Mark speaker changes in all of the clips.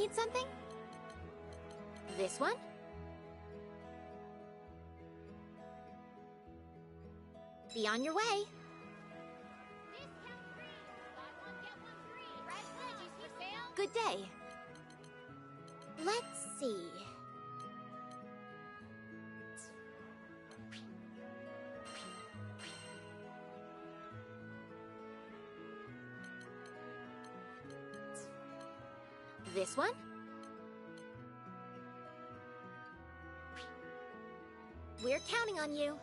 Speaker 1: Need something? This one? Be on your way. Good day. Let's see. This one? We're counting on you.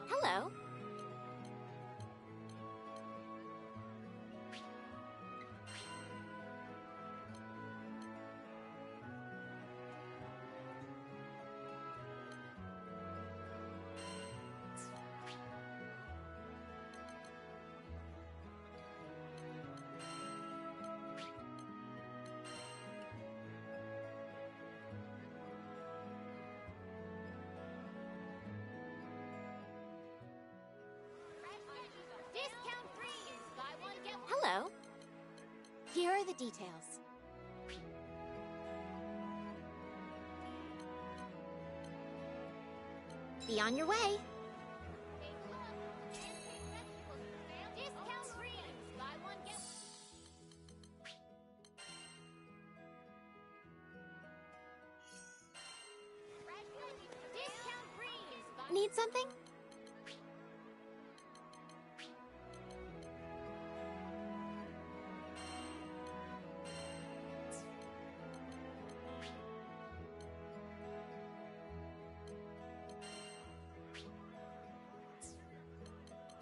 Speaker 1: Hello. Hello. Here are the details. Be on your way. Need something?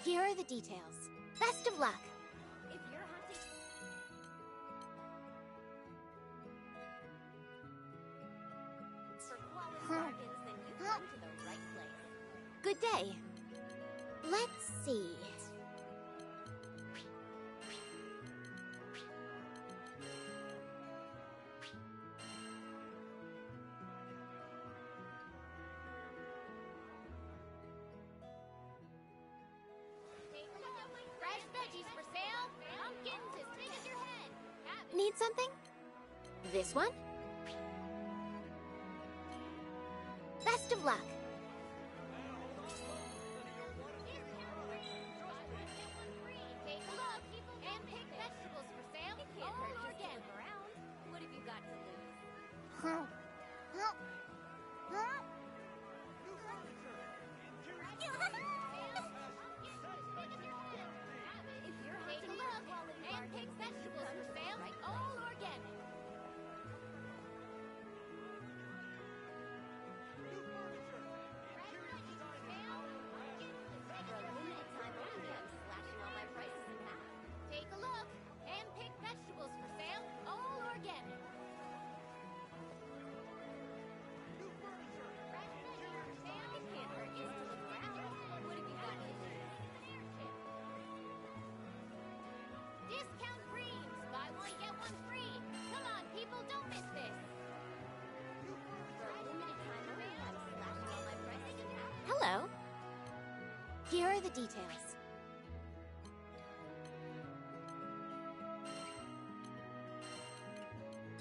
Speaker 1: Here are the details. Best of luck. If you're hunting... For quality bargains, then you come to the right place. Good day. Let's see. Need something? This one? Best of luck. Take a look and pick vegetables for sale. All organic. What have you got to lose? If you're take a look and pick vegetables for sale. All organic. For a limited time only, I'm slashing all my prices in half. Take a look and pick vegetables for sale. All organic. It can't hurt just to look around. What have you got to lose? Discount creams. Buy one, get one free. Come on, people, don't miss this. For a limited time only, I'm slashing all my prices in half. Hello. Here are the details.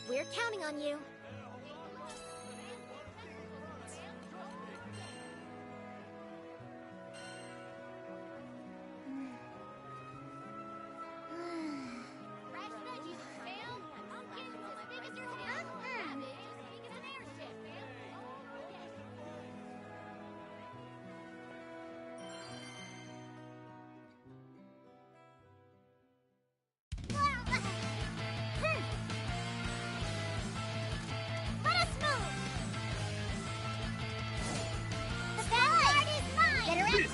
Speaker 1: We're counting on you.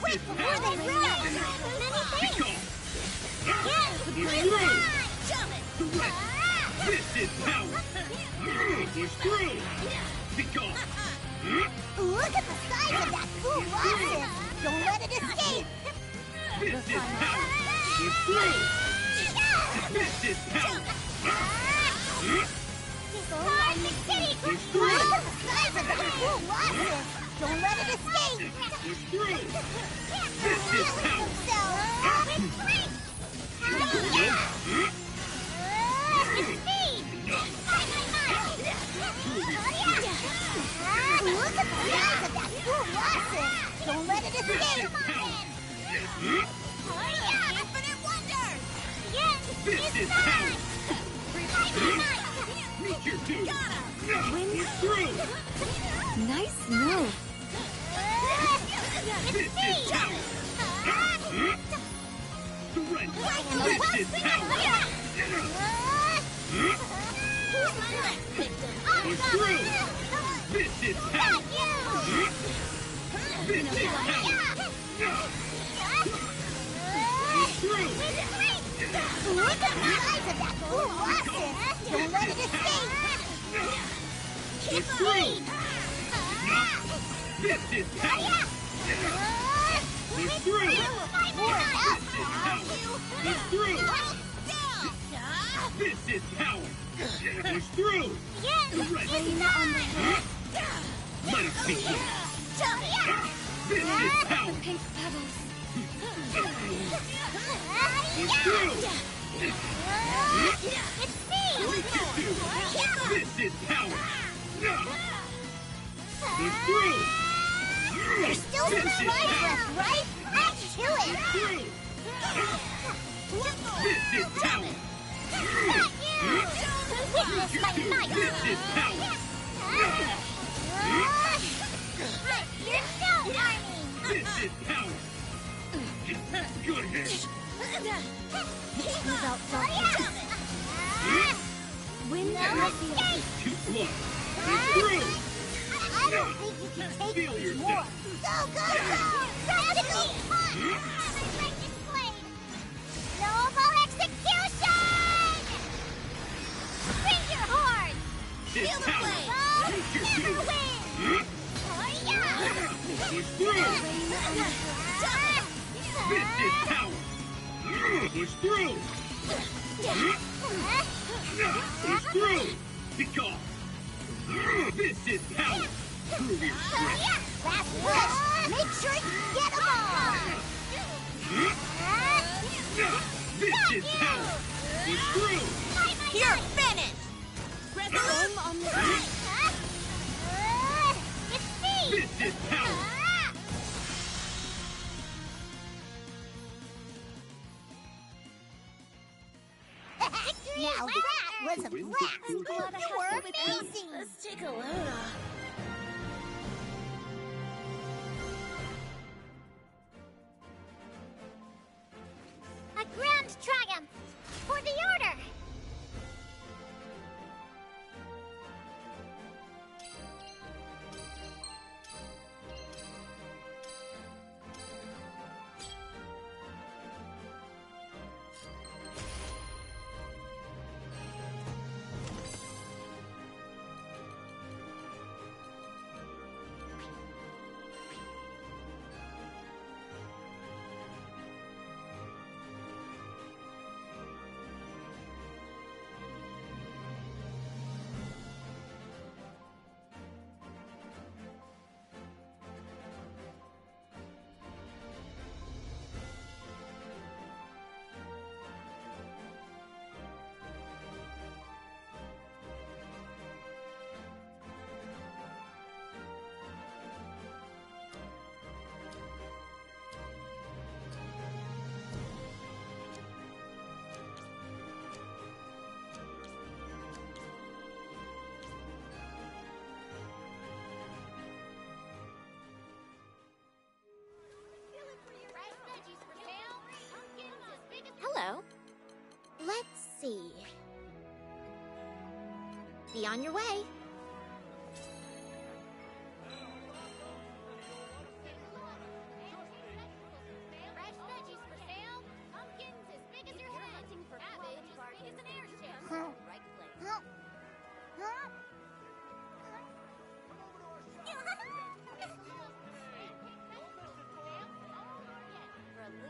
Speaker 1: Quick before they run! Many things!
Speaker 2: This is power! Push through! Pick off!
Speaker 1: Look at the size of that cool lobster! Don't let it escape!
Speaker 2: This is power! Push through! This is power! Push through!
Speaker 1: Look at the size of that cool lobster! Don't let it escape!
Speaker 2: Push through! Vicious power!
Speaker 1: Infinite wonder! Yes!
Speaker 2: Vicious power! Meet your doom! We're through!
Speaker 3: Nice move.
Speaker 2: Vicious power! Surrender! Vicious power! We're through! Vicious power! Vicious power! We're through!
Speaker 1: Look at the size of that blue monster! Don't let it escape!
Speaker 2: We're through! Vicious power! We're through! Vicious power! We're through! Vicious power! We're through! Surrender! Let us begin! Vicious power!
Speaker 3: Pink petals.
Speaker 2: We're through!
Speaker 1: It's me!
Speaker 2: Vicious power! We're through!
Speaker 1: There's still some
Speaker 2: Vicious
Speaker 1: life
Speaker 2: power!
Speaker 1: left, right? Let's do it!
Speaker 2: Through! Vicious power!
Speaker 1: Witness my might!
Speaker 2: Vicious power!
Speaker 1: You're so arming!
Speaker 2: Vicious power! Good hit!
Speaker 3: Without Wind
Speaker 1: No
Speaker 3: and
Speaker 1: escape!
Speaker 2: Too slow! We're through!
Speaker 1: I don't think you can take
Speaker 2: Feel
Speaker 1: much
Speaker 2: your
Speaker 1: more!
Speaker 2: death.
Speaker 1: Go, go, go! Practical punch! Lightning blade! Noble execution! Bring your horn!
Speaker 2: This
Speaker 1: Feel the
Speaker 2: power!
Speaker 1: blade!
Speaker 2: Take your
Speaker 1: Never
Speaker 2: doom!
Speaker 1: win!
Speaker 2: We're through! Vicious power! We're through! We're through! Pick off! Vicious power! Prove your strength!
Speaker 1: Last push! Make sure you get them all!
Speaker 2: Vicious power! We're through!
Speaker 1: You're finished!
Speaker 3: Home on the
Speaker 1: It's me!
Speaker 2: Vicious power!
Speaker 1: Now that was a
Speaker 2: Wins the
Speaker 1: blast!
Speaker 2: cool
Speaker 1: You were amazing!
Speaker 3: Let's take a load off.
Speaker 1: A grand triumph for the Order! Hello. Let's see. Be on your way. Fresh veggies for sale. Pumpkins as big as your head. Cabbage as big as an airship. Right place.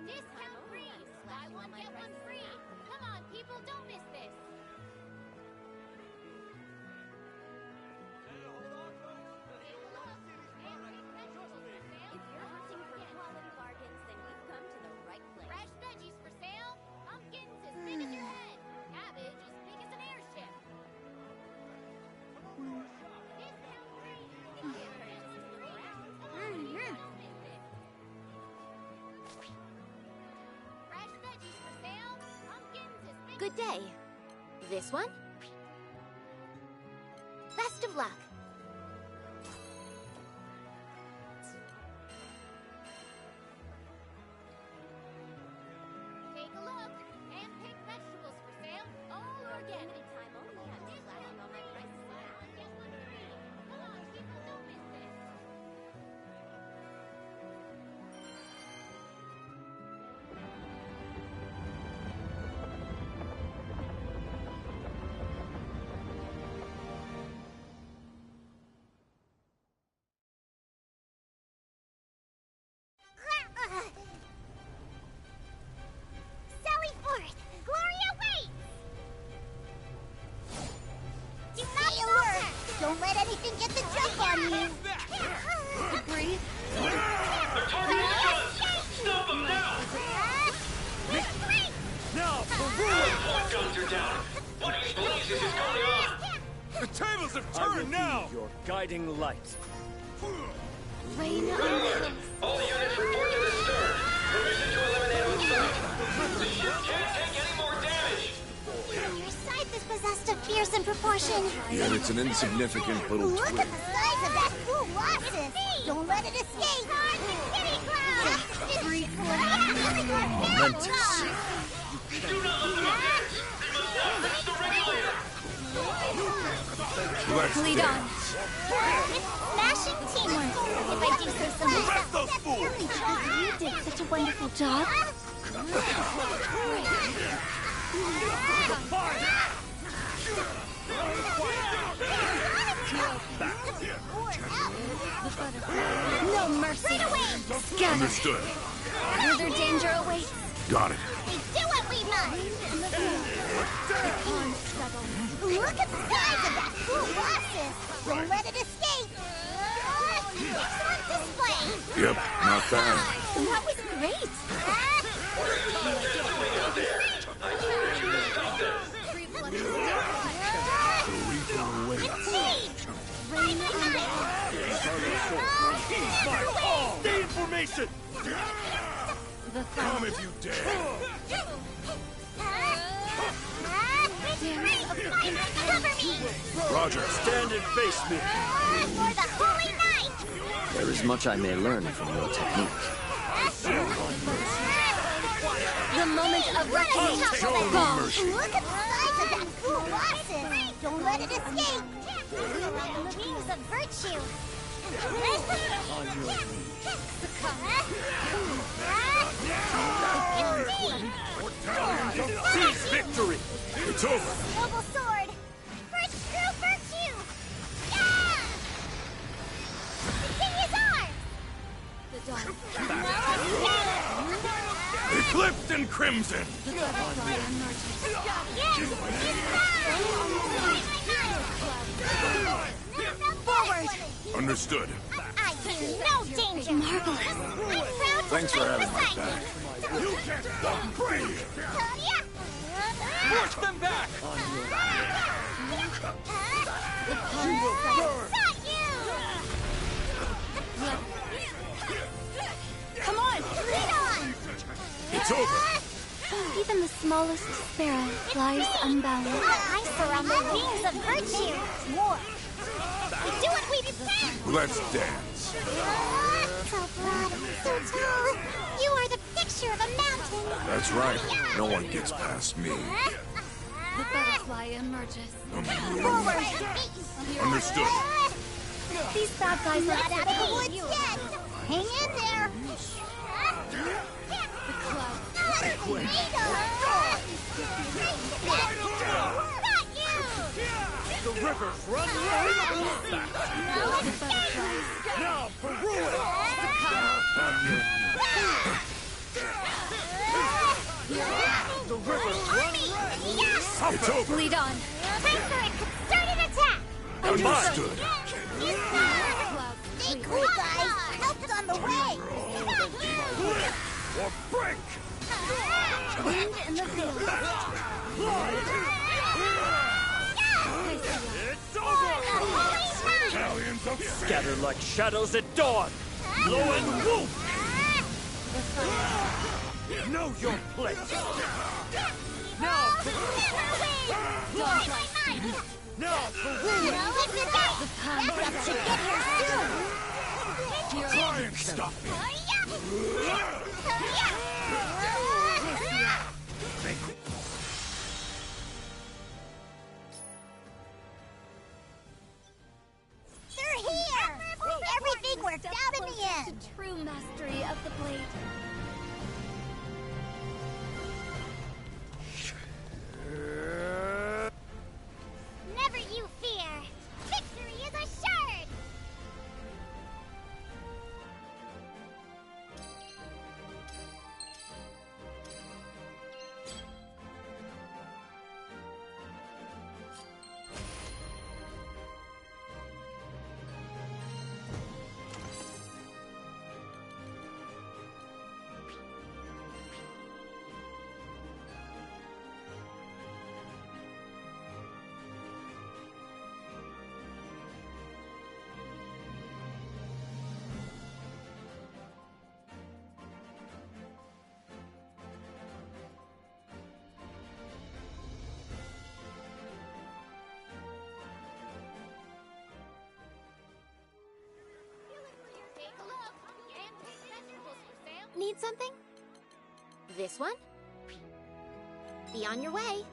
Speaker 1: Discount freeze! Buy one, get one free! Come on, people, don't miss this! If you're hunting for quality bargains, then you've come to the right place. Fresh veggies for sale! Pumpkins as big as your head! Cabbage as big as an airship! Discount freeze! Come on, people, don't miss this! good day. This one? Best of luck. Take a look. Hand-picked vegetables for sale. All organic. Time only. I'm slashing all my prices. Get one free. Come on, people, don't miss this. Sally forth! Gloria waits! Do not alert! Don't let anything get the jump on you!
Speaker 3: Breathe.
Speaker 2: They're targeting guns! Stop them now!
Speaker 4: Now, for
Speaker 2: What guns are down? What in blazes is going on?
Speaker 4: the tables have turned now! Your guiding light.
Speaker 3: Rain on the
Speaker 2: All units report to the stern. Permission to eliminate on site. The ship can't take any more damage.
Speaker 1: Your scythe is possessed of fearsome proportion.
Speaker 5: Yet it's an insignificant little
Speaker 1: Look
Speaker 5: twig.
Speaker 1: at the size of that colossus! Don't let it escape! Kitty cloud!
Speaker 5: Momentous.
Speaker 2: Do not let them advance. They must not reach the regulator.
Speaker 5: Let's
Speaker 3: Lead on.
Speaker 1: It's smashing teamwork, if I do say so myself.
Speaker 4: those fools!
Speaker 3: You did such a wonderful job. No mercy. Scatter.
Speaker 5: Understood.
Speaker 3: Further danger awaits.
Speaker 5: Got it.
Speaker 1: We do what we must!
Speaker 3: Pond settles.
Speaker 1: Look at the size of that colossus! Don't let it escape! Excellent display!
Speaker 5: Yep, not bad.
Speaker 3: That was great.
Speaker 2: What are you subjects doing out there? I told you to stop them.
Speaker 1: It's me!
Speaker 3: Rain on the
Speaker 4: The information!
Speaker 3: The
Speaker 4: Come if you dare!
Speaker 1: Cover me!
Speaker 5: Roger.
Speaker 4: Stand and face me!
Speaker 1: For the holy night!
Speaker 5: There is much I may learn from your technique.
Speaker 3: The moment of reckoning has
Speaker 5: Show me
Speaker 3: come.
Speaker 5: mercy.
Speaker 1: Look at the size of that colossus! Don't let it escape! On the wings of virtue!
Speaker 4: On your knees. Seize victory!
Speaker 5: It's over.
Speaker 1: Noble sword! First true virtue! Yeah! The king is ours!
Speaker 3: The dawn.
Speaker 5: Eclipsed in crimson.
Speaker 3: The butterfly emerges.
Speaker 1: Yes! It's forward!
Speaker 5: Understood.
Speaker 1: I see no danger!
Speaker 3: Marvelous.
Speaker 1: I'm proud to
Speaker 5: Thanks for
Speaker 1: lead
Speaker 5: having my
Speaker 1: beside
Speaker 5: back.
Speaker 1: you.
Speaker 5: You can't stop brave.
Speaker 4: Push them back!
Speaker 3: The pond settles.
Speaker 1: Got you!
Speaker 3: Come on.
Speaker 1: Lead on!
Speaker 5: It's over.
Speaker 3: Even the smallest sparrow flies unbound.
Speaker 1: I soar on the wings of virtue! War! We do what we say!
Speaker 5: Let's dance.
Speaker 1: So broad, so tall! You are the picture of a mountain!
Speaker 5: That's right. No one gets past me.
Speaker 3: The butterfly emerges.
Speaker 1: Forward!
Speaker 5: Understood.
Speaker 3: These bad guys
Speaker 1: Not
Speaker 3: are
Speaker 1: out of the woods yet! Hang in there!
Speaker 3: the cloud.
Speaker 1: Got you!
Speaker 4: The rivers run right back!
Speaker 3: The butterflies.
Speaker 4: Now for ruin! The rivers run right!
Speaker 5: It's over.
Speaker 3: Lead on.
Speaker 1: Time for a concerted attack!
Speaker 5: Understood.
Speaker 3: Cloud.
Speaker 1: Stay cool, guys! Help's on the way!
Speaker 5: Or break.
Speaker 3: Wind in the field.
Speaker 4: It's over!
Speaker 5: Battalions of
Speaker 4: Scatter like shadows at dawn! Blow and whoop! Know your place! Now,
Speaker 3: Don't like
Speaker 4: now,
Speaker 3: the power
Speaker 1: should get here soon.
Speaker 5: Try and stop me.
Speaker 1: They're here! Everything worked out in the end.
Speaker 3: to true mastery of the blade.
Speaker 1: Never you fear. Victory is assured. Take a look. Handpicked vegetables for sale.
Speaker 3: Need something? This one? Be on your way.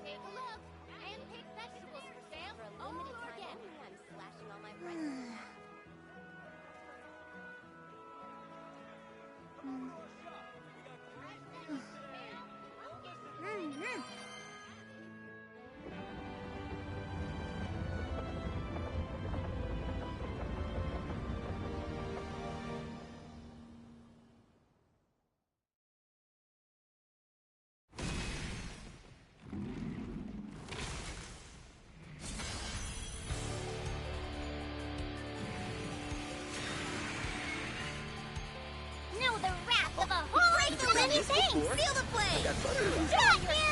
Speaker 1: Take a look. Handpicked vegetables for sale. For a limited time only, I'm slashing all my prices. Know the wrath of a whole many things. Feel the flame. Got you.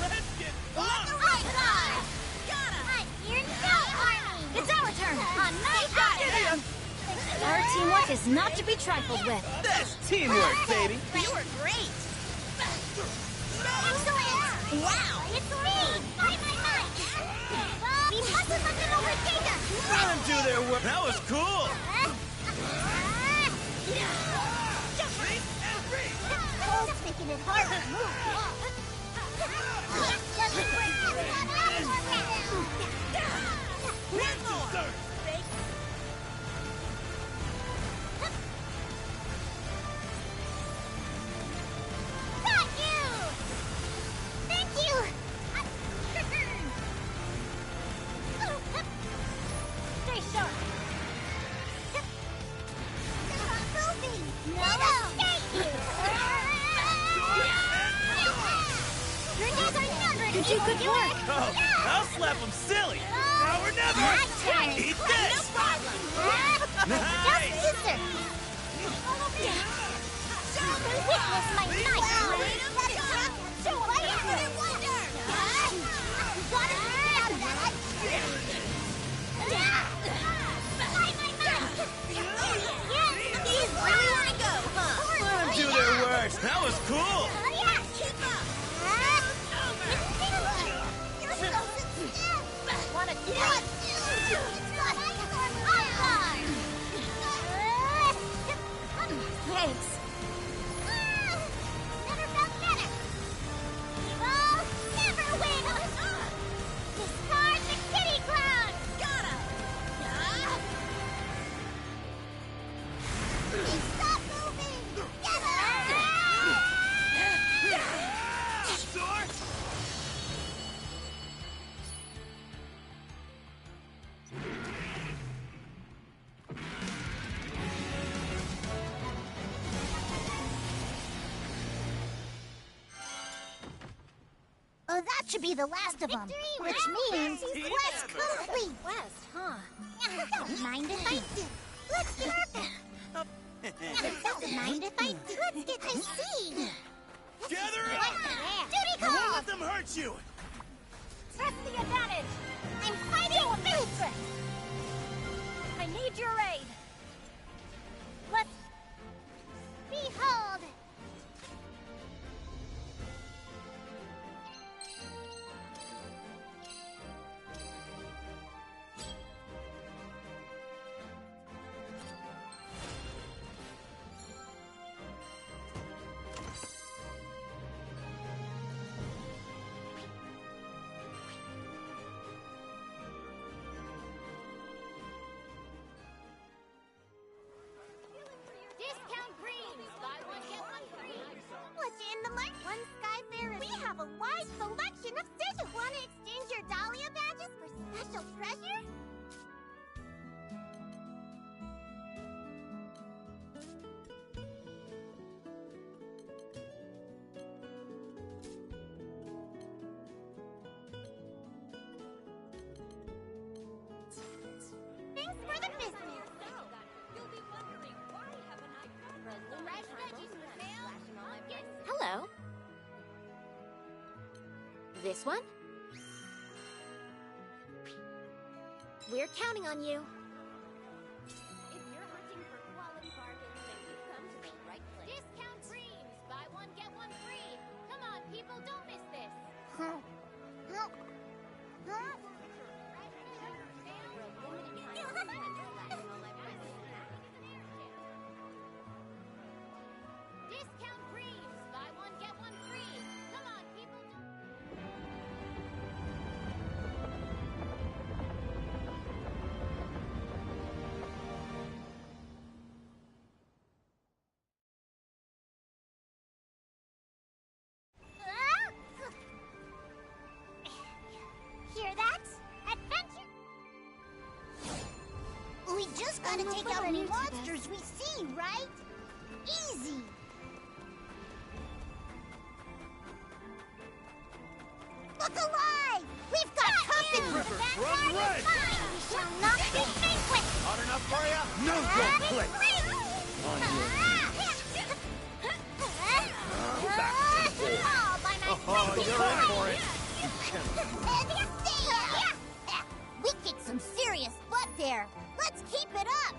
Speaker 4: let's get
Speaker 1: On the right side. Got him. I'm here now, Army. It's our turn. On my side.
Speaker 3: Our teamwork is not to be trifled with.
Speaker 4: That's teamwork, baby.
Speaker 1: You were great. Excellent. Wow. It's me. My. We mustn't let them overtake us.
Speaker 4: Let them do their work. That was cool.
Speaker 1: Just making it hard to move. Got you! Thank you! Stay sharp. Stop moving! No! Escape you! Your days are numbered.
Speaker 3: You did good work.
Speaker 4: Oh, I'll slap them silly. Now or never. Eat this.
Speaker 1: No problem.
Speaker 4: Nice.
Speaker 1: Just sister. Witness my knife. So I am wonder. Gotta get out of that. These really want to go, huh?
Speaker 4: Let them do their work. That was cool.
Speaker 1: Yeah, keep up. You're so stiff. Want to do it?
Speaker 3: Thanks.
Speaker 1: Never felt better. Evil never wins. Discard the kitty clown. Got him. Stop moving. Get him. Oh, that should be the last of them. Which means quest complete.
Speaker 3: Quest, huh?
Speaker 1: Don't mind if I do. Let's get our Don't mind if I do. Let's get to see.
Speaker 4: Gather up.
Speaker 1: Duty
Speaker 4: I won't
Speaker 1: call.
Speaker 4: let them hurt you.
Speaker 1: Press the advantage. I'm fighting a threat.
Speaker 3: I need your aid. This one? We're counting on you.
Speaker 1: If you're hunting for quality bargains, then you've come to the right place. Discount creams! Buy one, get one free! Come on, people, don't miss this! Discount creams! Buy one, get one free! Come on, people,
Speaker 6: Hear that? Adventure! We just gotta take out any monsters we see, right? Easy! Look alive! We've got company!
Speaker 4: Ripper,
Speaker 6: The
Speaker 4: run
Speaker 6: vanguard
Speaker 4: red!
Speaker 6: is mine! We shall not be vanquished!
Speaker 4: Hot enough for ya? No,
Speaker 6: Ah,
Speaker 4: don't play. On your
Speaker 6: All by
Speaker 4: Oh,
Speaker 6: myself.
Speaker 4: you're in for it.
Speaker 6: We kicked some serious butt there. Let's keep it up.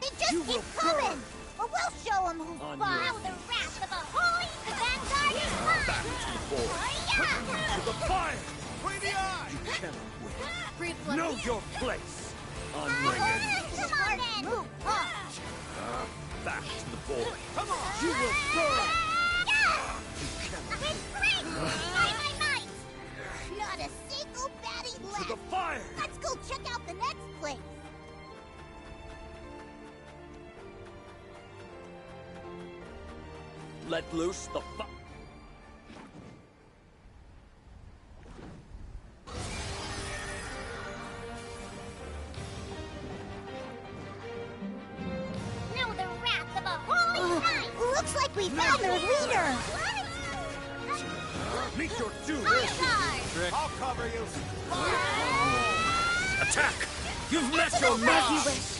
Speaker 6: They just
Speaker 4: You
Speaker 6: keep
Speaker 4: will
Speaker 6: coming.
Speaker 4: burn.
Speaker 6: Or we'll show them who's
Speaker 4: On
Speaker 6: boss.
Speaker 4: your
Speaker 6: Now the wrath of a holy vanguard is mine.
Speaker 4: back to the board. To the fire!
Speaker 5: Between the eyes!
Speaker 4: You cannot win.
Speaker 3: Reflex.
Speaker 4: Know your place. On
Speaker 6: Come on then. Move up.
Speaker 4: back to the board.
Speaker 5: Come on!
Speaker 4: You will burn. You cannot
Speaker 6: It's great. By my might. Not a single baddie
Speaker 4: to
Speaker 6: left.
Speaker 4: the fire.
Speaker 6: Let's go check out the next place.
Speaker 4: Let loose the fire.
Speaker 6: Now the wrath of a holy knight. Looks like we found their leader.
Speaker 4: Meet your doom.
Speaker 6: Vanguard.
Speaker 5: I'll cover you.
Speaker 4: Attack! You've met your
Speaker 3: As you
Speaker 4: match.
Speaker 3: wish.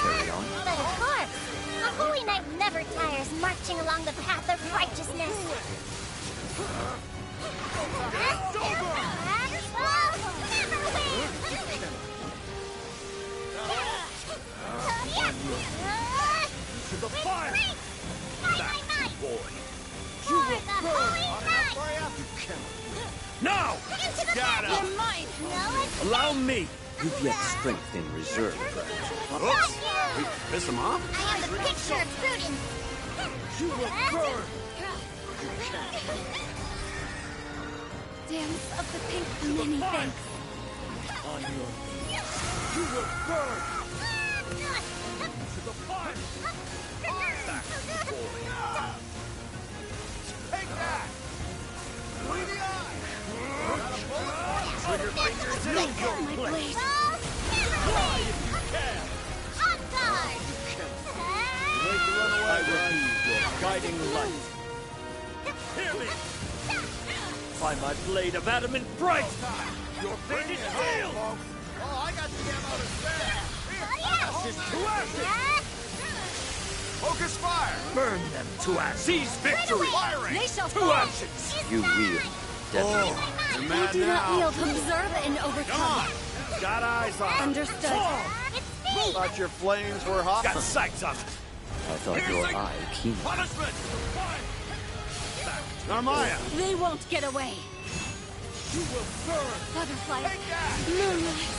Speaker 4: Carry on.
Speaker 6: But of course, a holy knight never tires marching along the path of righteousness. Never win.
Speaker 4: To the fire. Back to the boy.
Speaker 6: For the holy knight.
Speaker 5: For ya?
Speaker 4: You cannot. Now!
Speaker 6: Into the
Speaker 4: Got
Speaker 6: battle.
Speaker 4: up.
Speaker 6: You're mine. No, it's
Speaker 4: Allow me.
Speaker 7: You've yet strength in reserve, perhaps.
Speaker 6: Oops.
Speaker 7: Piss him off?
Speaker 6: I am the picture of prudence.
Speaker 4: You will burn.
Speaker 3: Dance of the pink, many
Speaker 4: Fire.
Speaker 3: thanks.
Speaker 4: On your knees. You will burn. To the fire. Back to the boy.
Speaker 5: Take that! Between the eyes! Got a bullet for you?
Speaker 4: Trigger fingers in your
Speaker 3: My
Speaker 4: place.
Speaker 3: blade.
Speaker 4: Fly if you can.
Speaker 6: On guard!
Speaker 4: Make the runaway. I will be your guiding light. Hear me. By my blade of adamant bright. Your fate is sealed.
Speaker 5: Oh, I got the ammo to spare!
Speaker 4: Ashes to ashes.
Speaker 5: Focus fire!
Speaker 4: Burn them to ashes. Seize victory.
Speaker 5: Firing!
Speaker 3: They shall
Speaker 4: To
Speaker 3: fall.
Speaker 4: ashes.
Speaker 7: You wield deadly.
Speaker 5: You're
Speaker 3: We
Speaker 5: mad
Speaker 3: do not
Speaker 5: now.
Speaker 3: wield, observe and overcome.
Speaker 4: Got eyes on it.
Speaker 3: Understood.
Speaker 4: Fall.
Speaker 6: It's me!
Speaker 5: Thought your flames were hot?
Speaker 4: Got sights on it.
Speaker 7: I thought your eye keen.
Speaker 4: Punishment.
Speaker 5: Narmaya!
Speaker 3: They won't get away.
Speaker 4: You will burn.
Speaker 3: Butterfly.
Speaker 5: Take that!
Speaker 3: Moonlight.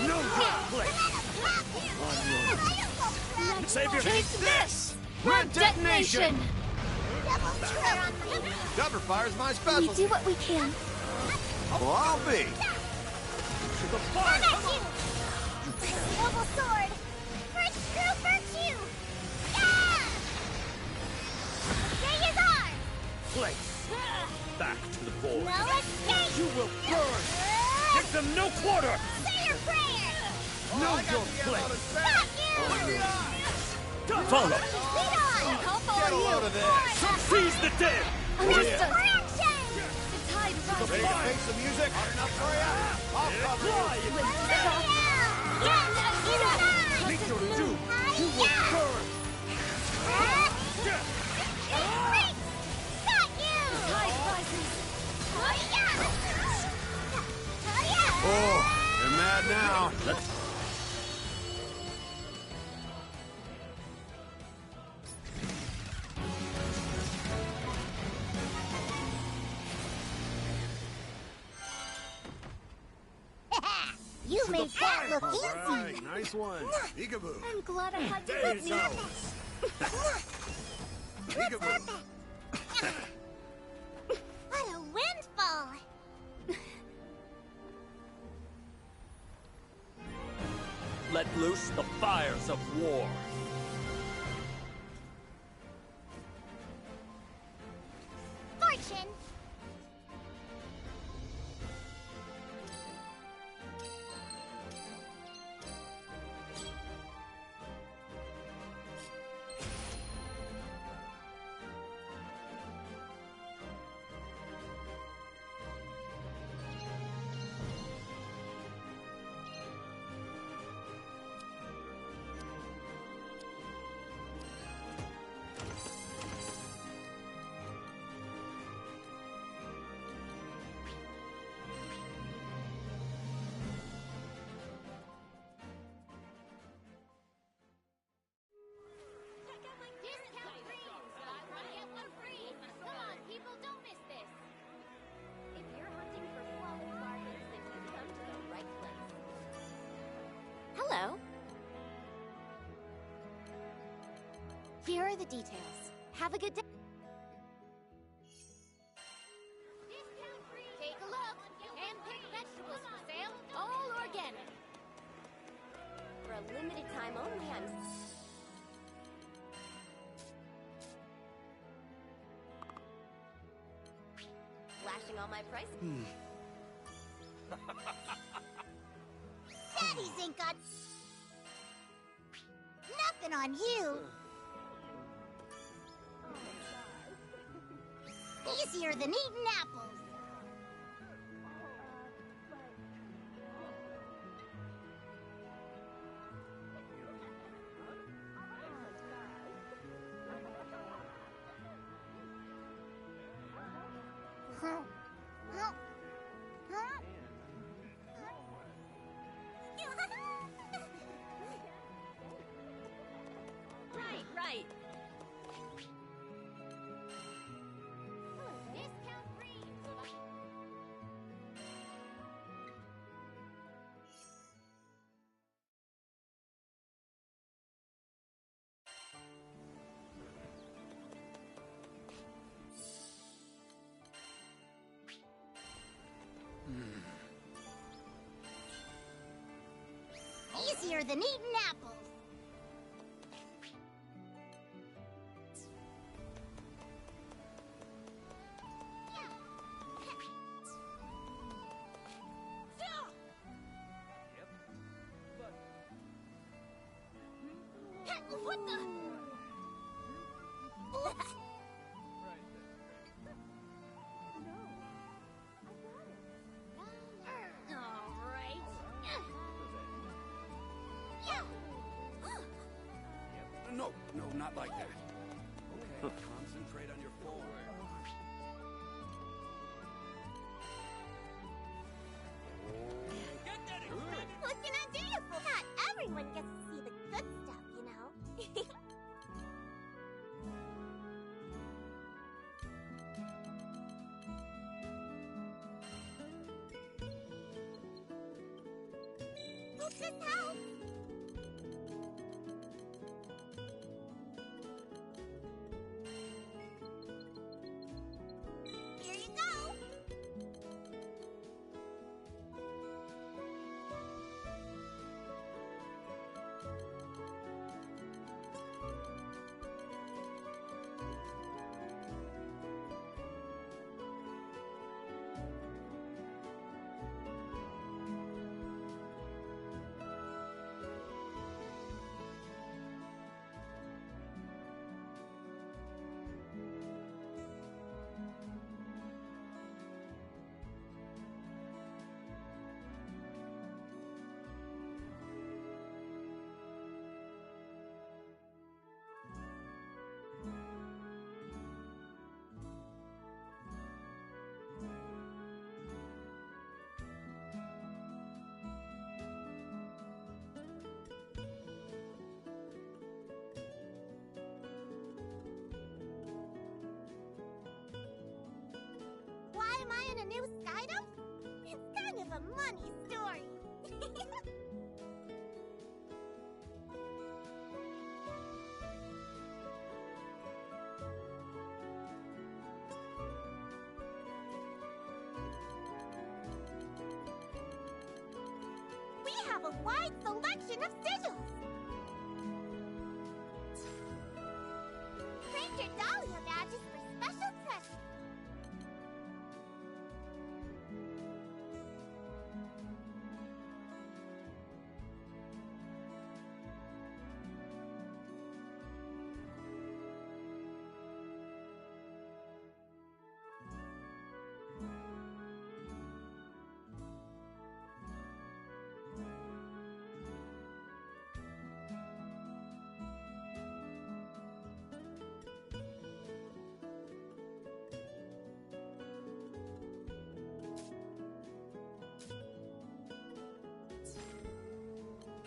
Speaker 4: Know your place. On your Save your
Speaker 3: Take this.
Speaker 5: Red detonation! Cover fire's my
Speaker 3: We
Speaker 5: specialty.
Speaker 3: do what we can.
Speaker 5: Well, I'll be.
Speaker 4: to the fire.
Speaker 6: Noble sword! For true virtue! Yeah! Day is ours!
Speaker 4: Place. Back to the board.
Speaker 6: No escape!
Speaker 4: You will burn. Give them no quarter.
Speaker 6: Say your prayer!
Speaker 4: Know your place.
Speaker 6: Fuck you!
Speaker 4: Follow.
Speaker 6: Lead on!
Speaker 3: How far
Speaker 5: Get a
Speaker 3: are
Speaker 5: load
Speaker 3: you?
Speaker 5: of this.
Speaker 4: Seize the dead.
Speaker 3: Understood.
Speaker 6: For action!
Speaker 3: The tide
Speaker 4: The
Speaker 5: Ready to
Speaker 4: fire.
Speaker 5: face the music? Hard enough for ya? I'll cover
Speaker 4: Fly
Speaker 5: you.
Speaker 4: if you
Speaker 6: Yeah!
Speaker 4: Meet your doom. You will burn!
Speaker 6: Got you!
Speaker 3: Tide rises!
Speaker 5: Oh, they're mad now.
Speaker 6: You made that look easy.
Speaker 5: Right, nice one. Peekaboo.
Speaker 3: I'm glad I had to let me.
Speaker 5: Peekaboo.
Speaker 6: What a windfall.
Speaker 4: Let loose the fires of war.
Speaker 6: Fortune.
Speaker 1: Discount creams! Buy one, get one free! Come on, people, don't miss this!
Speaker 3: If you're hunting for quality bargains, then you've come to the right place.
Speaker 1: Hello. Here are the details. Have a good day. Discount free! Take a look. Hand-picked vegetables for sale. All organic.
Speaker 3: For a limited time only, I'm... slashing all my prices.
Speaker 6: Daddy's ain't got nothing on you. Easier than eating apples. Huh? Huh? Huh?
Speaker 3: Right, right.
Speaker 1: Discount creams!
Speaker 6: Easier than eating apples. What the? Oops. All right.
Speaker 5: No, not like that. Okay, concentrate on your form.
Speaker 6: What can I do you for? Not everyone gets to see the good stuff, you know. Hope this helps. Here you go. buying a new Skydom? It's kind of a money story. We have a wide selection of sigils. Ranger Dahlia badges for special treasure.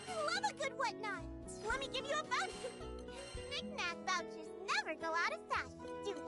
Speaker 6: Love a good whatnot. Let me give you a voucher. Knick-knack vouchers never go out of fashion, do they?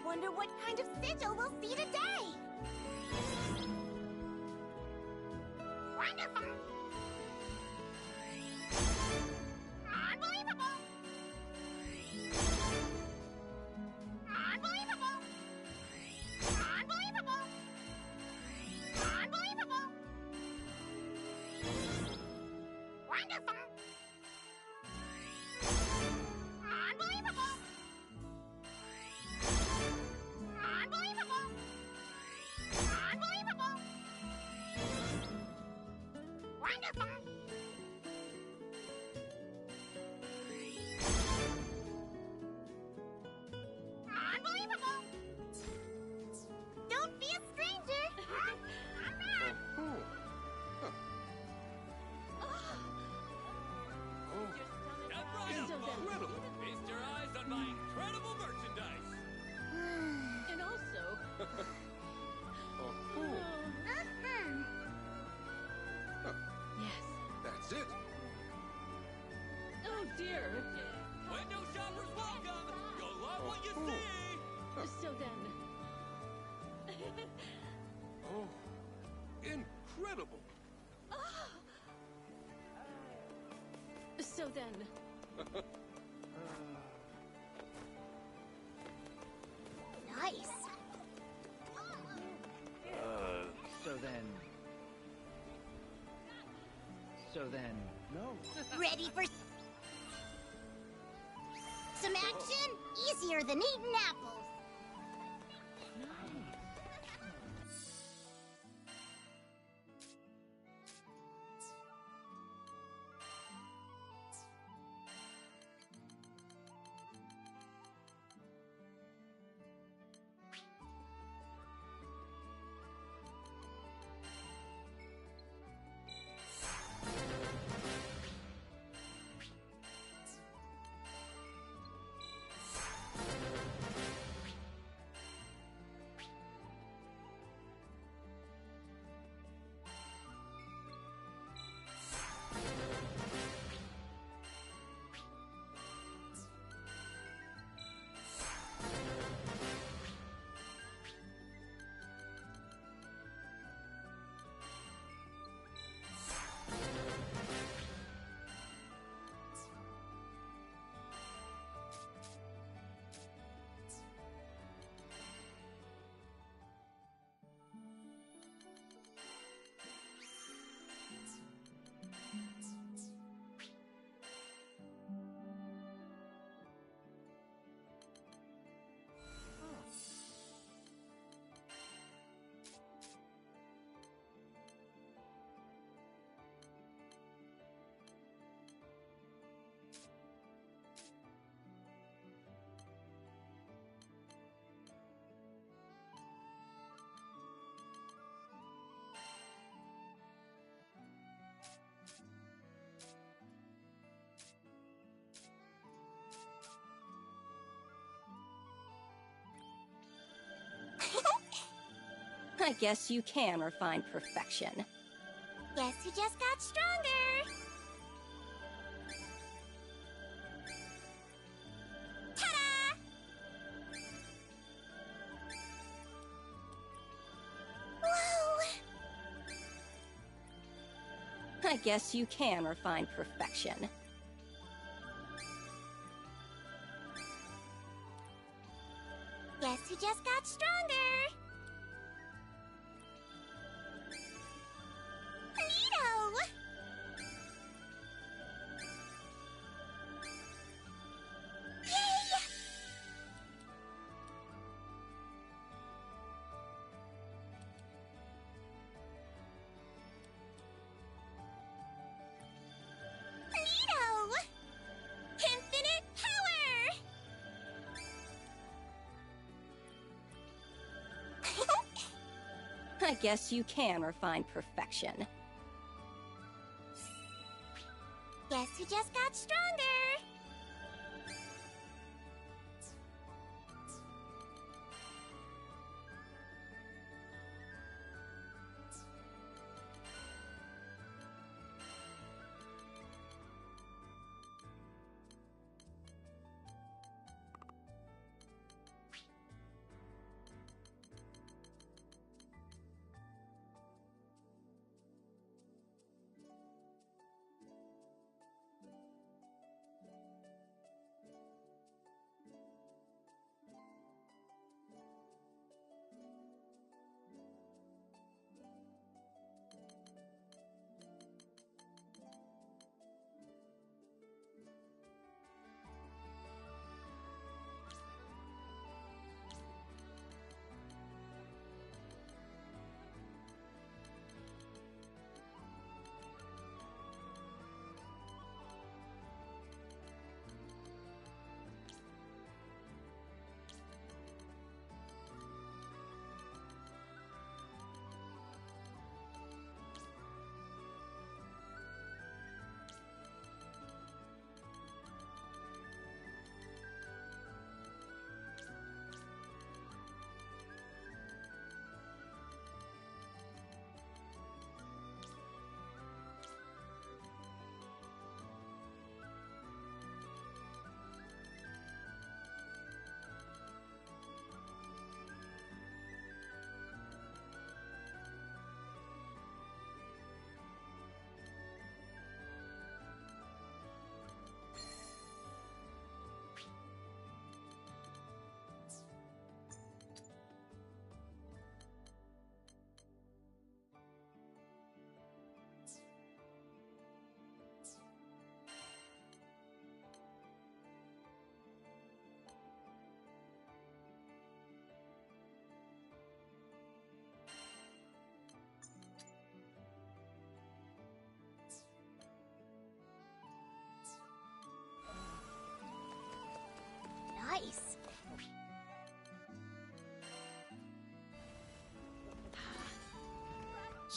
Speaker 6: Wonder what kind of sigil we'll see today. Wonderful! Unbelievable! Unbelievable! Unbelievable! Unbelievable! Wonderful! Unbelievable! Unbelievable! Unbelievable! Wonderful! Unbelievable! Don't be a stranger!
Speaker 4: Step right up, folks. Feast your eyes on my incredible merchandise.
Speaker 8: And also, yes.
Speaker 5: That's it.
Speaker 8: Oh dear.
Speaker 4: Window shoppers welcome. You'll love what you see.
Speaker 8: So then,
Speaker 5: Oh, incredible.
Speaker 8: so then,
Speaker 3: Nice.
Speaker 4: So then...
Speaker 5: No.
Speaker 6: Ready for some action? Easier than eating apples.
Speaker 3: I guess you can refine perfection.
Speaker 6: Guess who just got stronger? Ta-da! Whoa!
Speaker 3: I guess you can refine perfection.
Speaker 6: Guess who just got stronger? Neato! Yay! Neato! Infinite power!
Speaker 3: I guess you can refine perfection.
Speaker 6: Guess who just got stronger?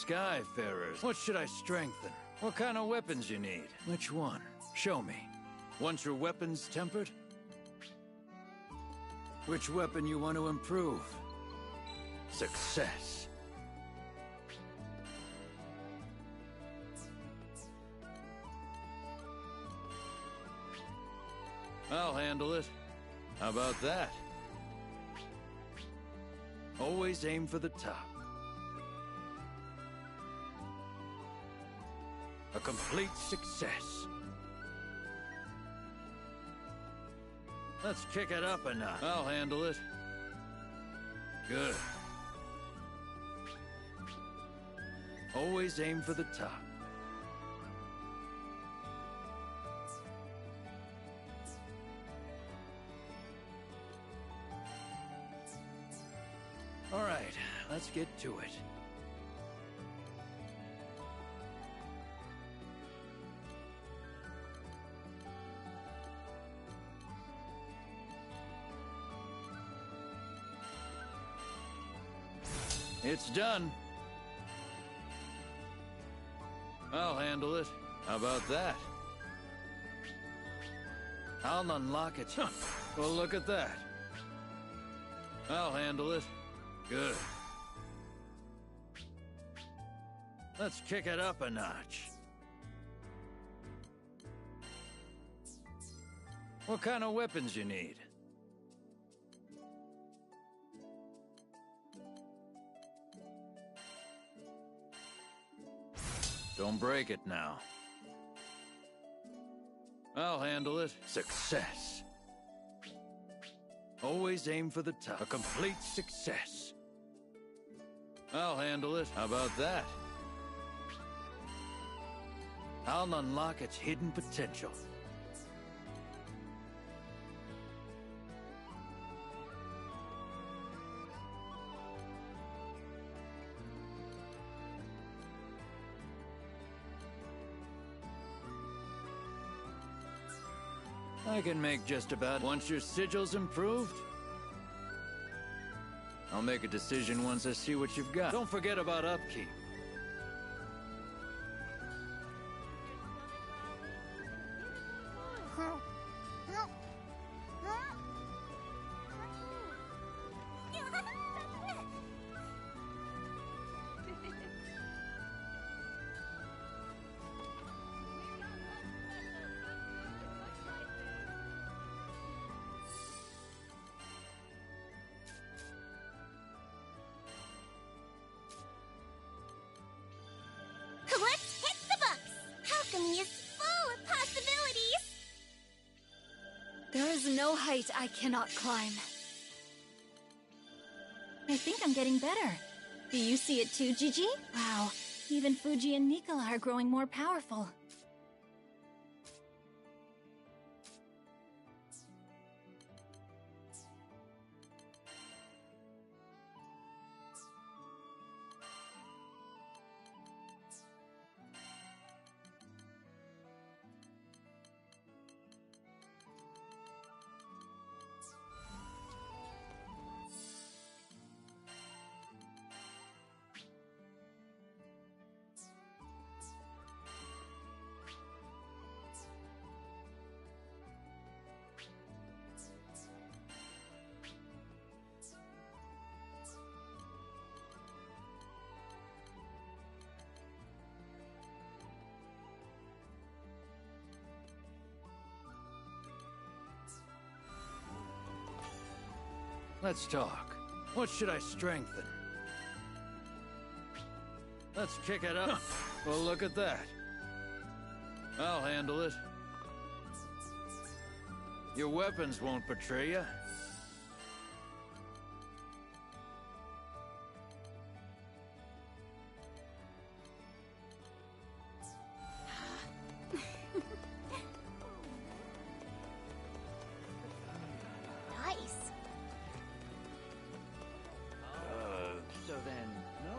Speaker 4: Skyfarers. What should I strengthen? What kind of weapons you need? Which one? Show me. Want your weapons tempered? Which weapon you want to improve? Success. I'll handle it. How about that? Always aim for the top. A complete success. Let's kick it up a notch. I'll handle it. Good. Always aim for the top. All right, let's get to it. It's done. I'll handle it. How about that? I'll unlock it. Well, look at that. I'll handle it. Good. Let's kick it up a notch. What kind of weapons you need? Don't break it now. I'll handle it. Success. Always aim for the top. A complete success. I'll handle it. How about that? I'll unlock its hidden potential. I can make just about. Once your sigil's improved, I'll make a decision once I see what you've got. Don't forget about upkeep.
Speaker 6: Let's hit the books! Alchemy is full of possibilities!
Speaker 9: There is no height I cannot climb. I think I'm getting better. Do you see it too, Gigi? Wow, even Fuji and Nicola are growing more powerful.
Speaker 4: Let's talk. What should I strengthen? Let's kick it up. Well, look at that. I'll handle it. Your weapons won't betray you.
Speaker 3: Nice.
Speaker 4: So then, no.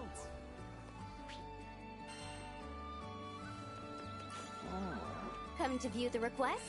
Speaker 3: Come to view the requests?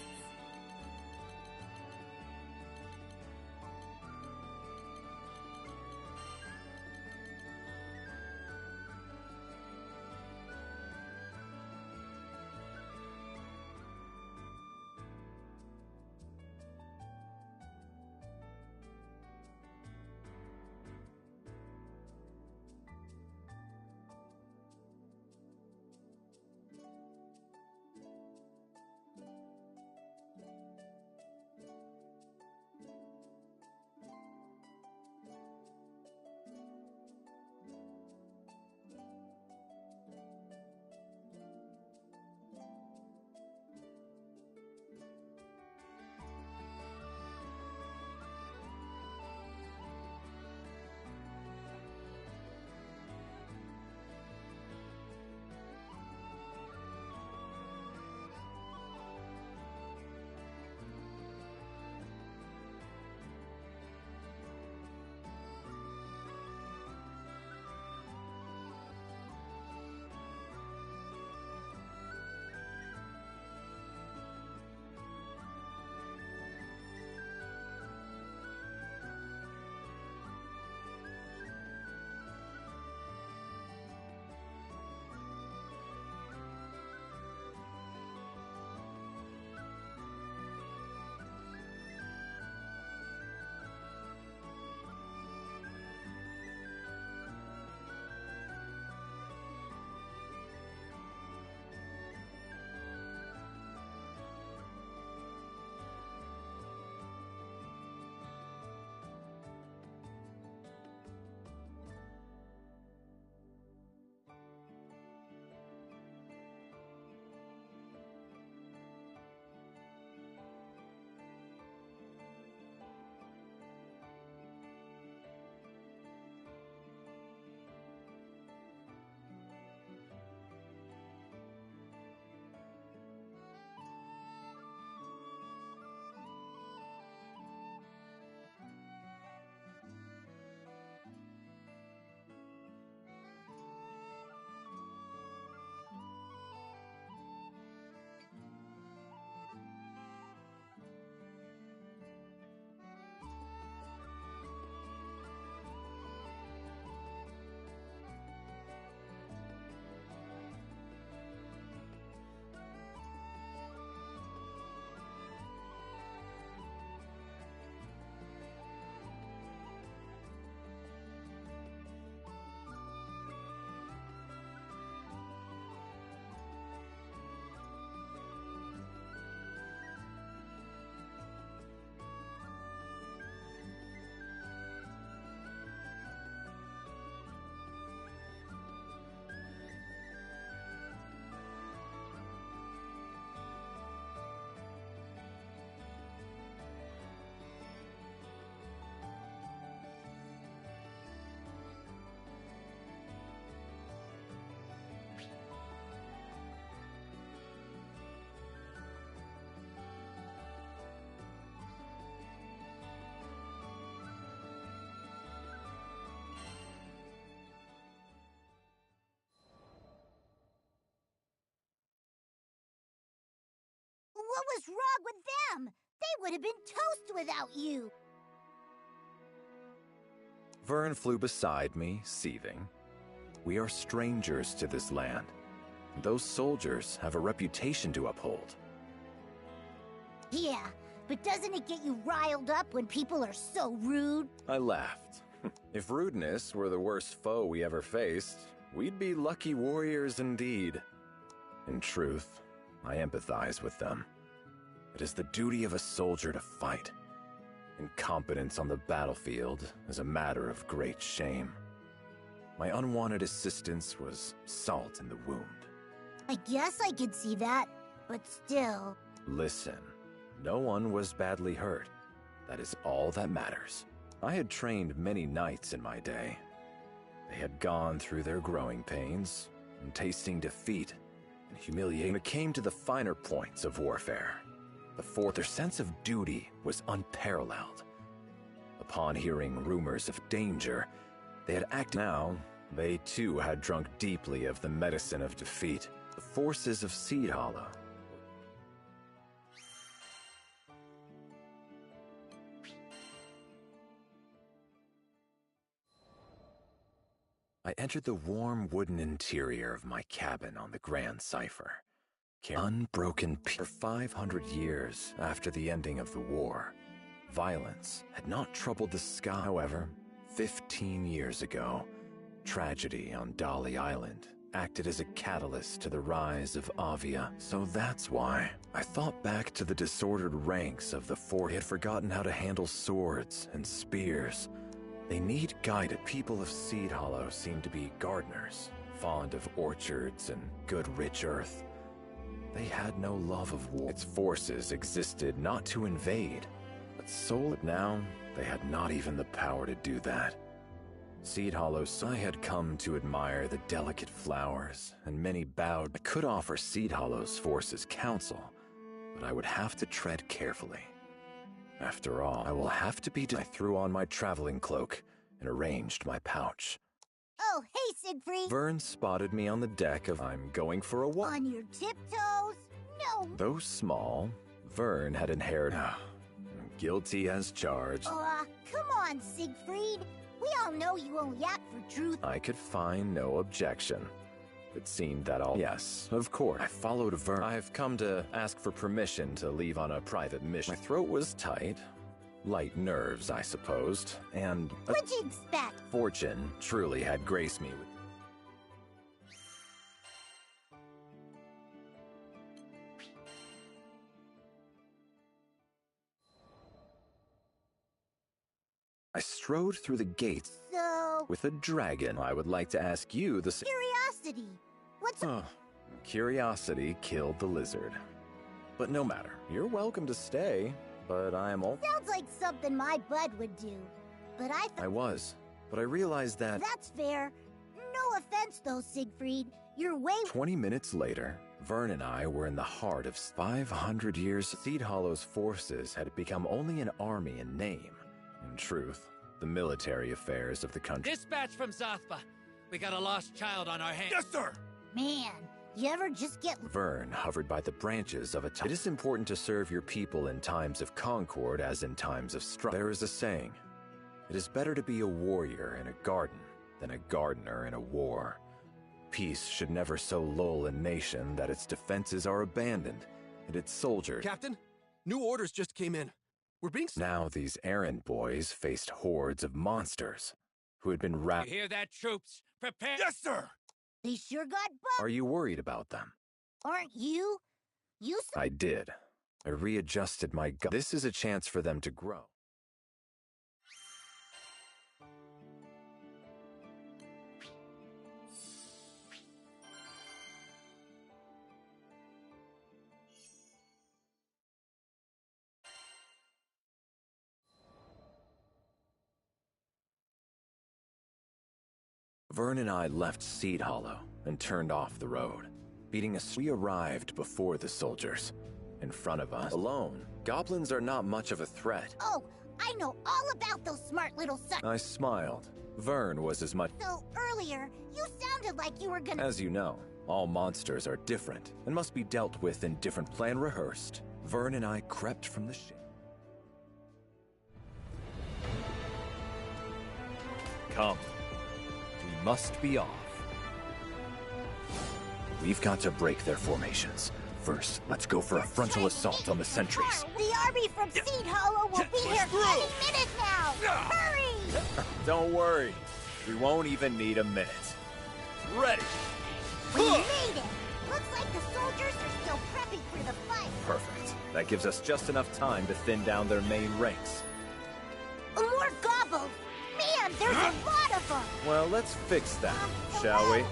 Speaker 6: What was wrong with them? They would have been toast without you.
Speaker 10: Vern flew beside me, seething. We are strangers to this land. Those soldiers have a reputation to uphold.
Speaker 6: Yeah, but doesn't it get you riled up when people are so rude?
Speaker 10: I laughed. If rudeness were the worst foe we ever faced, we'd be lucky warriors indeed. In truth, I empathize with them. It is the duty of a soldier to fight. Incompetence on the battlefield is a matter of great shame. My unwanted assistance was salt in the wound.
Speaker 6: I guess I could see that, but still.
Speaker 10: Listen, no one was badly hurt. That is all that matters. I had trained many knights in my day. They had gone through their growing pains, and tasting defeat and humiliation. It came to the finer points of warfare. Their sense of duty was unparalleled. Upon hearing rumors of danger, they had acted. Now, they too had drunk deeply of the medicine of defeat. The forces of Seed Hollow. I entered the warm wooden interior of my cabin on the Grand Cipher. Unbroken peace. For 500 years after the ending of the war, violence had not troubled the sky. However, 15 years ago, tragedy on Dolly Island acted as a catalyst to the rise of Avia. So that's why I thought back to the disordered ranks of the fort. They had forgotten how to handle swords and spears. They need guided. People of Seed Hollow seem to be gardeners, fond of orchards and good rich earth. They had no love of war. Its forces existed not to invade, but soul. Now, they had not even the power to do that. Seed Hollow, I had come to admire the delicate flowers, and many bowed. I could offer Seed Hollow's forces counsel, but I would have to tread carefully. After all, I will have to be. I threw on my traveling cloak and arranged my pouch.
Speaker 6: Oh, hey, Siegfried.
Speaker 10: Vern spotted me on the deck of I'm going for a walk.
Speaker 6: On your tiptoes? No.
Speaker 10: Though small, Vern had inherited. Guilty as charged.
Speaker 6: Come on, Siegfried. We all know you only act for truth.
Speaker 10: I could find no objection. It seemed that all. Yes, of course. I followed Vern. I've come to ask for permission to leave on a private mission. My throat was tight. Light nerves, I supposed, and
Speaker 6: what'd you expect?
Speaker 10: Fortune truly had graced me with. I strode through the gates with a dragon. I would like to ask you the
Speaker 6: curiosity. What's
Speaker 10: curiosity killed the lizard. But no matter. You're welcome to stay. But I am all.
Speaker 6: Sounds like something my bud would do. But I
Speaker 10: was. But I realized that.
Speaker 6: That's fair. No offense, though, Siegfried. You're way.
Speaker 10: 20 minutes later, Vern and I were in the heart of 500 years. Seed Hollow's forces had become only an army in name. In truth, the military affairs of the country.
Speaker 11: Dispatch from Zathba. We got a lost child on our hands.
Speaker 5: Yes, sir!
Speaker 6: Man, you ever just get.
Speaker 10: Vern hovered by the branches of a It is important to serve your people in times of concord as in times of strife. There is a saying. It is better to be a warrior in a garden than a gardener in a war. Peace should never so lull a nation that its defenses are abandoned and its soldiers.
Speaker 5: Captain, new orders just came in. We're being.
Speaker 10: Now these errand boys faced hordes of monsters who had been
Speaker 11: You hear that, troops? Prepare.
Speaker 5: Yes, sir!
Speaker 6: They sure got bugged.
Speaker 10: Are you worried about them?
Speaker 6: Aren't you?
Speaker 10: I did. I readjusted my gun. This is a chance for them to grow. Vern and I left Seed Hollow and turned off the road. Beating us, we arrived before the soldiers. In front of us, alone, goblins are not much of a threat.
Speaker 6: Oh, I know all about those smart little suckers.
Speaker 10: I smiled. Vern was as much.
Speaker 6: So earlier, you sounded like you were gonna.
Speaker 10: As you know, all monsters are different and must be dealt with in different plan rehearsed Vern and I crept from the ship. Come. We must be off. We've got to break their formations. First, let's go for a frontal assault on the sentries.
Speaker 6: The army from Seed Hollow will be here any minute now! Hurry!
Speaker 10: Don't worry. We won't even need a minute. Ready!
Speaker 6: We made it! Looks like the soldiers are still prepping for the fight.
Speaker 10: Perfect. That gives us just enough time to thin down their main ranks.
Speaker 6: More gobbles! Man, there's a lot of them!
Speaker 10: Well, let's fix that, shall we?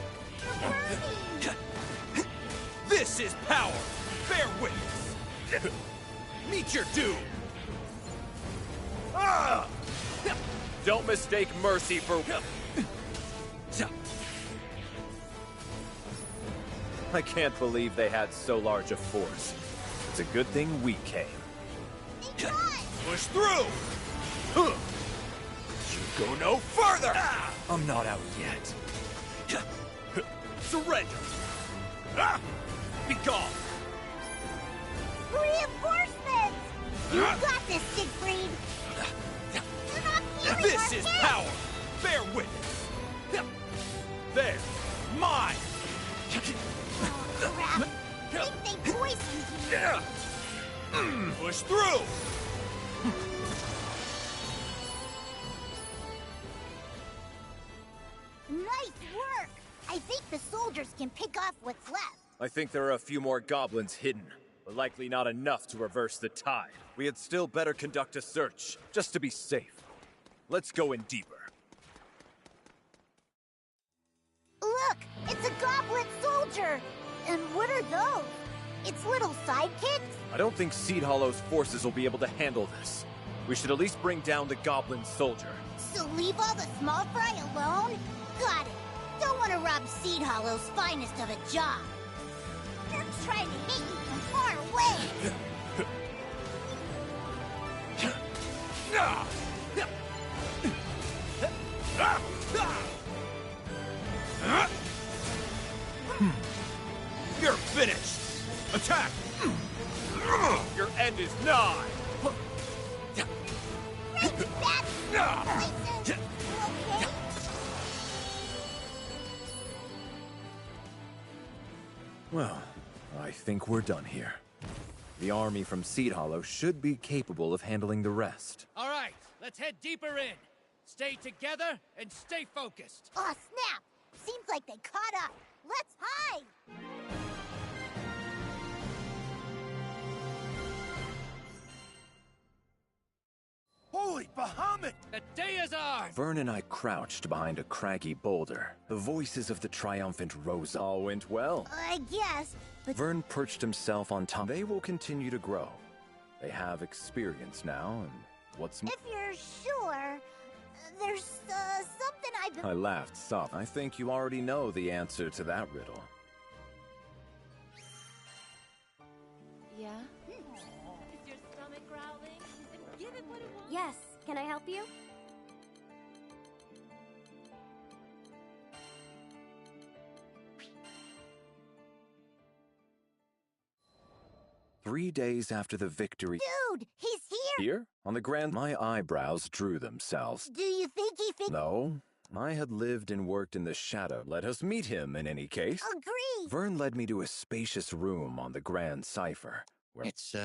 Speaker 4: This is power! Bear witness! Meet your doom!
Speaker 10: Don't mistake mercy for... I can't believe they had so large a force. It's a good thing we came.
Speaker 4: Push through! You go no further!
Speaker 10: I'm not out yet.
Speaker 4: Surrender! Be gone!
Speaker 6: Reinforcements! You got this, Siegfried!
Speaker 4: This is power! Bear witness! There! Mine!
Speaker 6: Crap! Think they poisoned you!
Speaker 4: Push through!
Speaker 6: Nice work! I think the soldiers can pick off what's left.
Speaker 10: I think there are a few more goblins hidden, but likely not enough to reverse the tide. We had still better conduct a search, just to be safe. Let's go in deeper.
Speaker 6: Look! It's a goblin soldier! And what are those? Its little sidekicks?
Speaker 10: I don't think Seed Hollow's forces will be able to handle this. We should at least bring down the goblin soldier.
Speaker 6: So leave all the small fry alone? Got it. Don't want to rob Seed Hollow's finest of a job. They're trying to hit you from far away.
Speaker 4: You're finished! Attack!
Speaker 10: Your end is nigh!
Speaker 6: Great bad places! You okay?
Speaker 10: Well, I think we're done here. The army from Seed Hollow should be capable of handling the rest.
Speaker 11: All right, let's head deeper in. Stay together and stay focused.
Speaker 6: Aw, snap! Seems like they caught up. Let's hide!
Speaker 4: Holy Bahamut!
Speaker 11: The day is ours!
Speaker 10: Vern and I crouched behind a craggy boulder. The voices of the triumphant Rosa all went well.
Speaker 6: I guess, but
Speaker 10: Vern perched himself on top. They will continue to grow. They have experience now, and what's more...
Speaker 6: if you're sure, there's something I've been...
Speaker 10: I laughed soft. I think you already know the answer to that riddle.
Speaker 3: Yeah?
Speaker 1: Is your stomach growling? Then give it what it wants.
Speaker 3: Yes. Can I help you?
Speaker 10: Three days after the victory...
Speaker 6: Dude, he's here!
Speaker 10: Here? On the Grand... My eyebrows drew themselves.
Speaker 6: Do you think he
Speaker 10: No. I had lived and worked in the shadow. Let us meet him, in any case.
Speaker 6: Agree!
Speaker 10: Vern led me to a spacious room on the Grand Cipher, where
Speaker 11: It's,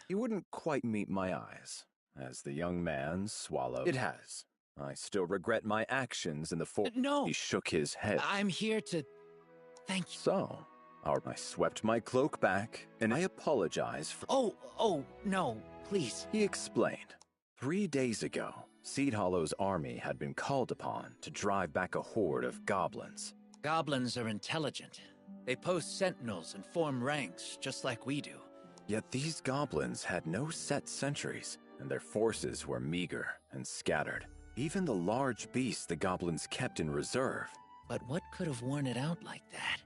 Speaker 10: he wouldn't quite meet my eyes. As the young man swallowed... It has. I still regret my actions in the
Speaker 11: No.
Speaker 10: He shook his head.
Speaker 11: I'm here to... Thank you.
Speaker 10: So, I swept my cloak back, and I apologize for...
Speaker 11: Oh, no, please.
Speaker 10: He explained. 3 days ago, Seed Hollow's army had been called upon to drive back a horde of goblins.
Speaker 11: Goblins are intelligent. They post sentinels and form ranks, just like we do.
Speaker 10: Yet these goblins had no set sentries, and their forces were meager and scattered. Even the large beasts the goblins kept in reserve.
Speaker 11: But what could have worn it out like that?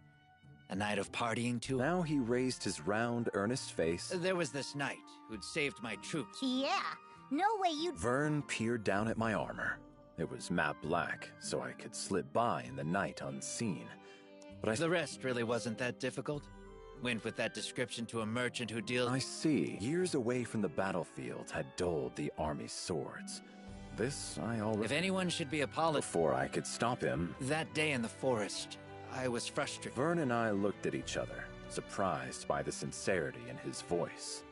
Speaker 11: A night of partying too?
Speaker 10: Now he raised his round, earnest face.
Speaker 11: There was this knight who'd saved my troops.
Speaker 6: Yeah, no way you'd...
Speaker 10: Vern peered down at my armor. It was matte black, so I could slip by in the night unseen. But
Speaker 11: The rest really wasn't that difficult. Went with that description to a merchant who deals...
Speaker 10: I see. Years away from the battlefield had dulled the army's swords. This I already...
Speaker 11: If anyone should be apologized...
Speaker 10: Before I could stop him...
Speaker 11: That day in the forest, I was frustrated.
Speaker 10: Vern and I looked at each other, surprised by the sincerity in his voice.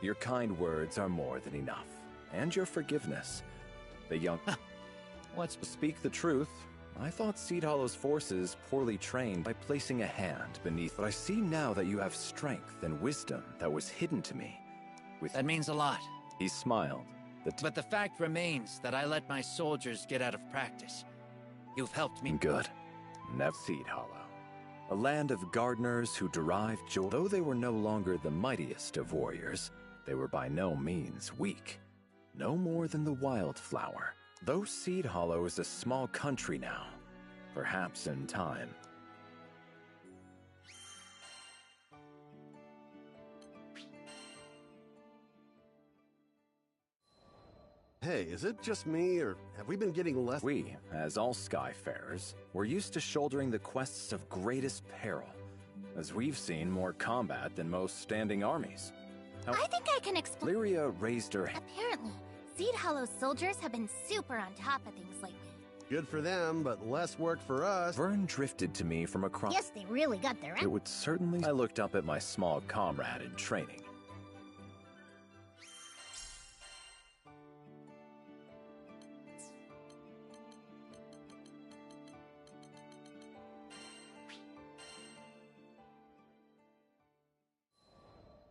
Speaker 10: Your kind words are more than enough. And your forgiveness. The young...
Speaker 11: What's...
Speaker 10: Speak the truth. I thought Seed Hollow's forces poorly trained by placing a hand beneath... But I see now that you have strength and wisdom that was hidden to me.
Speaker 11: That means a lot.
Speaker 10: He smiled.
Speaker 11: But the fact remains that I let my soldiers get out of practice. You've helped me.
Speaker 10: Good. Never Seed Hollow. A land of gardeners who derived joy. Though they were no longer the mightiest of warriors, they were by no means weak. No more than the wildflower. Though Seed Hollow is a small country now, perhaps in time.
Speaker 5: Hey, is it just me, or have we been getting less?
Speaker 10: We, as all Skyfarers, were used to shouldering the quests of greatest peril, as we've seen more combat than most standing armies.
Speaker 6: I think I can explain.
Speaker 10: Lyria raised her hand.
Speaker 6: Apparently, Seed Hollow's soldiers have been super on top of things lately.
Speaker 5: Good for them, but less work for us.
Speaker 10: Vern drifted to me from across...
Speaker 6: Yes, they really got their...
Speaker 10: It would certainly... I looked up at my small comrade in training.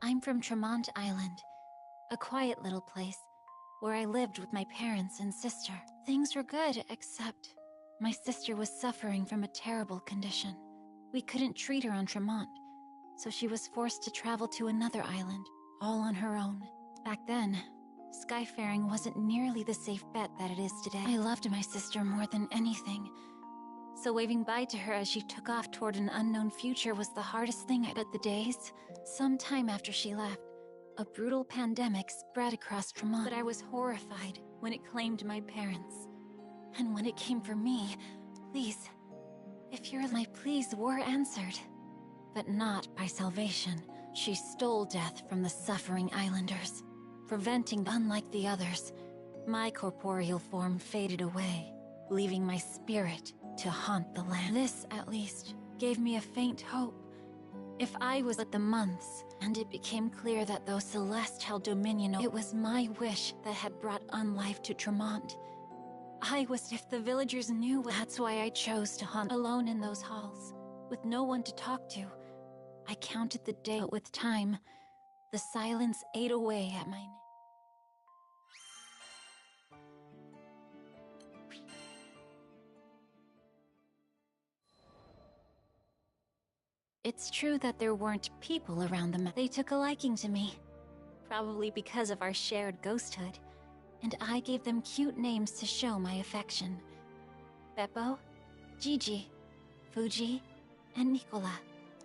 Speaker 9: I'm from Tremont Island, a quiet little place where I lived with my parents and sister. Things were good, except my sister was suffering from a terrible condition. We couldn't treat her on Tremont, so she was forced to travel to another island, all on her own. Back then, Skyfaring wasn't nearly the safe bet that it is today. I loved my sister more than anything, so waving bye to her as she took off toward an unknown future was the hardest thing. But the days, sometime after she left, a brutal pandemic spread across Tremont. But I was horrified when it claimed my parents. And when it came for me, please, if you're my pleas were answered. But not by salvation. She stole death from the suffering islanders, preventing, unlike the others, my corporeal form faded away, leaving my spirit to haunt the land. This, at least, gave me a faint hope. If I was at the months, and it became clear that though Celeste held dominion, it was my wish that had brought unlife to Tremont. I was, if the villagers knew, that's why I chose to hunt alone in those halls, with no one to talk to. I counted the day, but with time, the silence ate away at my name. It's true that there weren't people around them. They took a liking to me, probably because of our shared ghosthood, and I gave them cute names to show my affection. Beppo, Gigi, Fuji, and Nicola.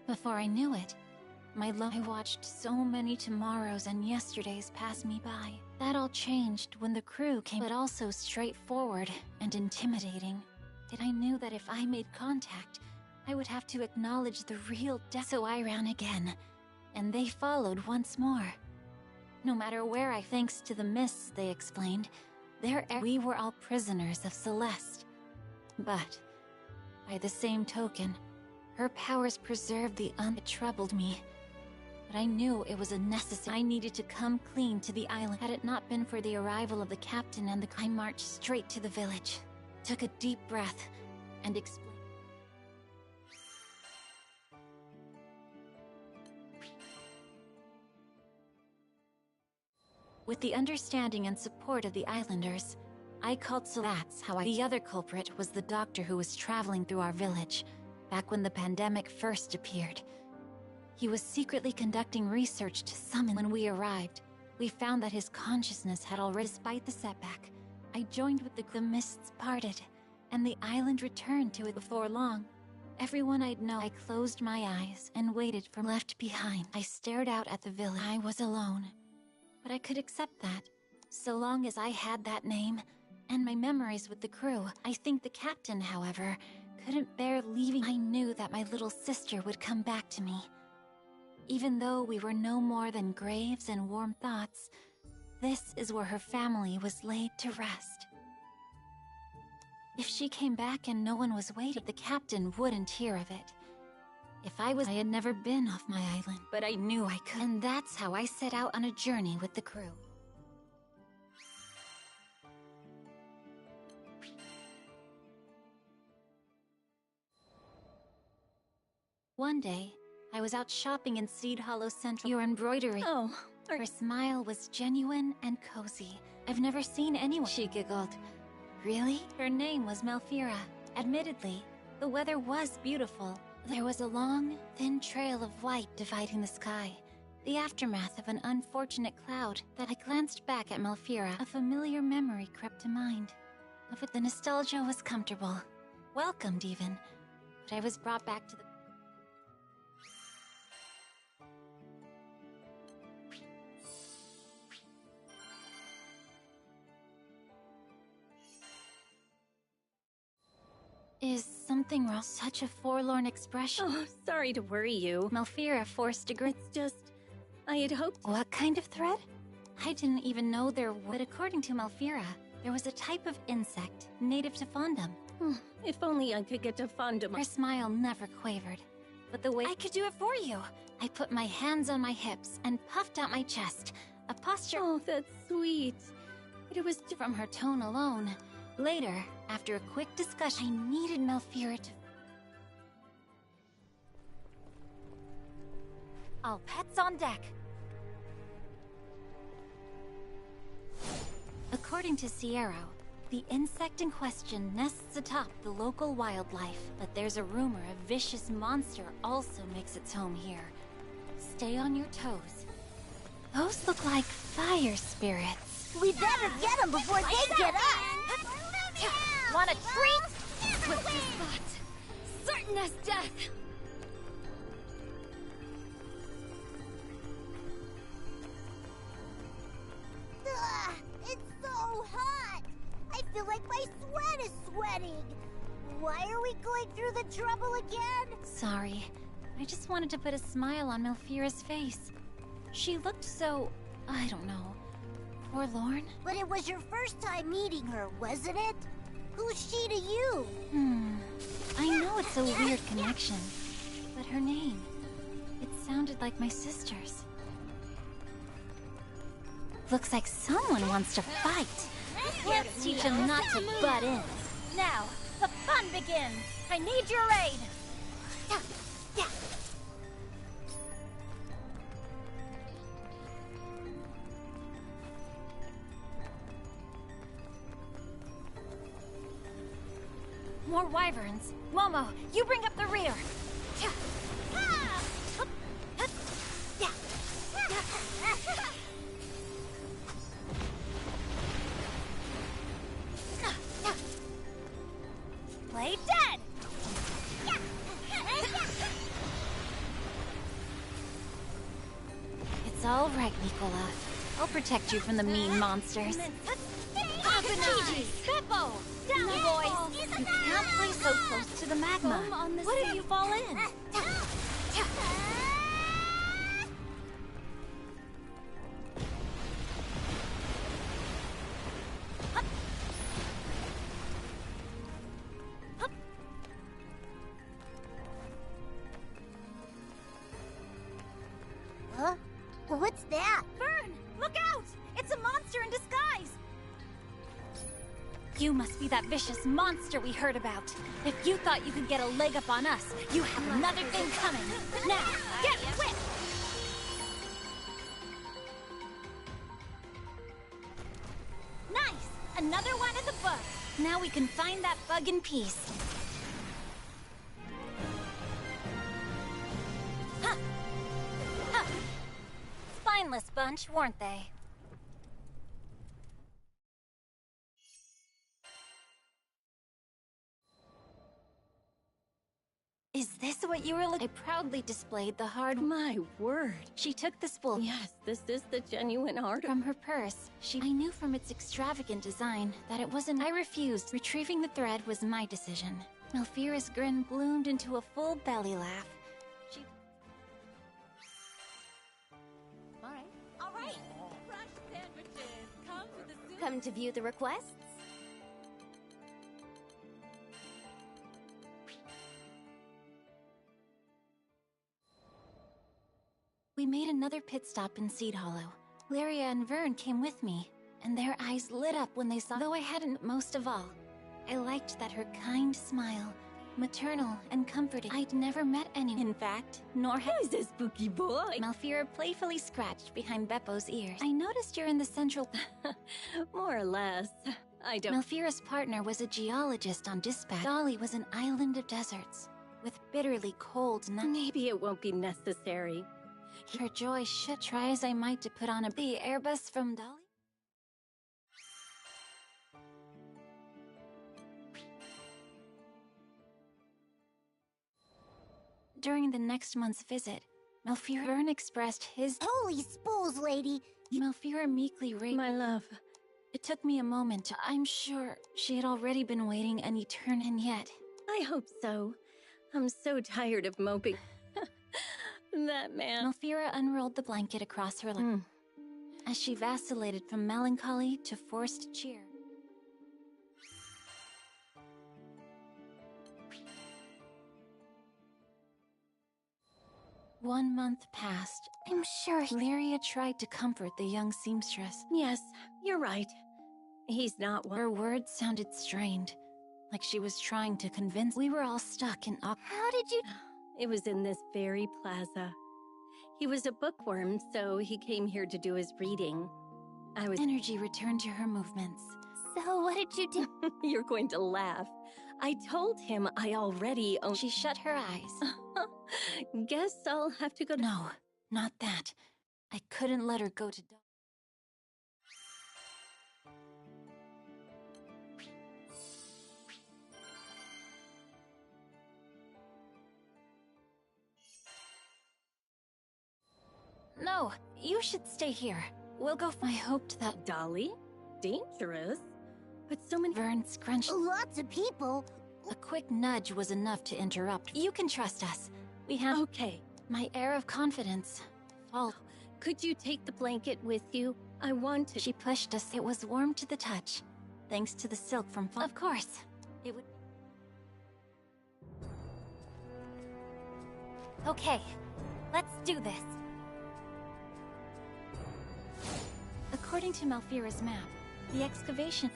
Speaker 9: Before I knew it, I watched so many tomorrows and yesterdays pass me by. That all changed when the crew came, but also straightforward and intimidating. I knew that if I made contact, I would have to acknowledge the real death. So I ran again, and they followed once more. No matter where thanks to the mists, they explained, we were all prisoners of Celeste. But, by the same token, her powers preserved it troubled me. But I knew it was a necessary. I needed to come clean to the island. Had it not been for the arrival of the captain and I marched straight to the village, took a deep breath, and explained. With the understanding and support of the islanders, I called That's how The other culprit was the doctor who was traveling through our village, back when the pandemic first appeared. He was secretly conducting research to summon. When we arrived, we found that his consciousness had already... Despite the setback, I joined with the mists parted, and the island returned to it before long. Everyone I'd known. I closed my eyes and waited for left behind. I stared out at the village. I was alone. But I could accept that, so long as I had that name, and my memories with the crew. I think the captain, however, couldn't bear leaving. I knew that my little sister would come back to me. Even though we were no more than graves and warm thoughts, this is where her family was laid to rest. If she came back and no one was waiting, the captain wouldn't hear of it. I had never been off my island, but I knew I could. And that's how I set out on a journey with the crew. One day, I was out shopping in Seed Hollow Central. Your embroidery.
Speaker 8: Oh,
Speaker 9: her smile was genuine and cozy. I've never seen anyone. She giggled. Really? Her name was Malfira. Admittedly, the weather was beautiful. There was a long, thin trail of white dividing the sky. The aftermath of an unfortunate cloud that I glanced back at Malfira. A familiar memory crept to mind. Of it, the nostalgia was comfortable. Welcomed even. But I was brought back to the Is something wrong? Such a forlorn expression.
Speaker 8: Oh, sorry to worry you.
Speaker 9: Malfira forced a grin.
Speaker 8: It's just... I had hoped...
Speaker 9: What kind of thread? I didn't even know there was... But according to Malfira, there was a type of insect native to Fondom.
Speaker 8: If only I could get to Fondom.
Speaker 9: Her smile never quavered. But the way I could do it for you. I put my hands on my hips and puffed out my chest. A posture...
Speaker 8: Oh, that's sweet. It was...
Speaker 9: From her tone alone. Later, after a quick discussion, I needed Malfira to... All pets on deck. According to Sierra, the insect in question nests atop the local wildlife, but there's a rumor a vicious monster also makes its home here. Stay on your toes. Those look like fire spirits.
Speaker 6: We better get them before they get us!
Speaker 1: Want a treat? Swift as thought. Certain as death.
Speaker 6: Ugh, it's so hot! I feel like my sweat is sweating! Why are we going through the trouble again?
Speaker 9: Sorry. I just wanted to put a smile on Malfira's face. She looked so... I don't know... forlorn?
Speaker 6: But it was your first time meeting her, wasn't it? Who's she to you?
Speaker 9: I know it's a weird connection, but her name... it sounded like my sister's. Looks like someone wants to fight.
Speaker 1: Let's teach them not to butt in. Now, the fun begins! I need your aid!
Speaker 9: More wyverns. Momo, you bring up the rear.
Speaker 1: Play dead!
Speaker 9: It's all right, Nicola. I'll protect you from the mean monsters.
Speaker 1: Gigi, Beppo! Down, boys!
Speaker 9: You can't play so close to the magma. What if you fall in?
Speaker 6: Huh? What's that?
Speaker 1: Vern! Look out! It's a monster in disguise!
Speaker 9: You must be that vicious monster we heard about. If you thought you could get a leg up on us, you have another thing coming. Now, get quick!
Speaker 1: Nice! Another one in the book!
Speaker 9: Now we can find that bug in peace. Huh. Huh. Spineless bunch, weren't they? Is this what you were looking? I proudly displayed the hard...
Speaker 8: My word.
Speaker 9: She took the spool.
Speaker 8: Yes, this is the genuine art
Speaker 9: From her purse. I knew from its extravagant design that it wasn't... I refused. Retrieving the thread was my decision. Malfira's grin bloomed into a full belly laugh.
Speaker 3: Come to view the requests?
Speaker 9: We made another pit stop in Seed Hollow. Lyria and Vern came with me, and their eyes lit up when they saw— Though I hadn't most of all. I liked that her kind smile, maternal and comforting. I'd never met anyone. In fact, nor had—
Speaker 8: Who's this spooky boy?
Speaker 9: Malfira playfully scratched behind Beppo's ears. I noticed you're in the central—
Speaker 8: More or less. I don't—
Speaker 9: Malfira's partner was a geologist on dispatch. Dolly was an island of deserts, with bitterly cold nights.
Speaker 8: Maybe it won't be necessary.
Speaker 9: Her joy should— Try as I might to put on the Airbus from Dolly. During the next month's visit, Vern expressed his—
Speaker 6: Holy spools, lady!
Speaker 9: Malfira meekly raped—
Speaker 8: My love.
Speaker 9: It took me a moment to— I'm sure she had already been waiting an eternity, and yet—
Speaker 8: I hope so. I'm so tired of moping. That man.
Speaker 9: Malfira unrolled the blanket across her lap as she vacillated from melancholy to forced cheer. One month passed. I'm sure Lyria tried to comfort the young seamstress.
Speaker 8: Yes, you're right. He's not one.
Speaker 9: Her words sounded strained, like she was trying to convince— We were all stuck in—
Speaker 6: How did you—
Speaker 8: It was in this very plaza. He was a bookworm, so he came here to do his reading.
Speaker 9: Energy returned to her movements.
Speaker 6: So what did you do?
Speaker 8: You're going to laugh. I told him I already owned—
Speaker 9: She shut her eyes.
Speaker 8: Guess I'll have to go to—
Speaker 9: No, not that. I couldn't let her go to— No, you should stay here. We'll go— I hoped that—
Speaker 8: Dolly? Dangerous? But so many—
Speaker 9: Vern scrunched—
Speaker 6: Lots of people.
Speaker 9: A quick nudge was enough to interrupt. You can trust us. We have—
Speaker 8: Okay.
Speaker 9: My air of confidence.
Speaker 8: Could you take the blanket with you? I want to—
Speaker 9: She pushed us. It was warm to the touch, thanks to the silk from— Of course. It would— Okay, let's do this. According to Malfira's map, the excavation—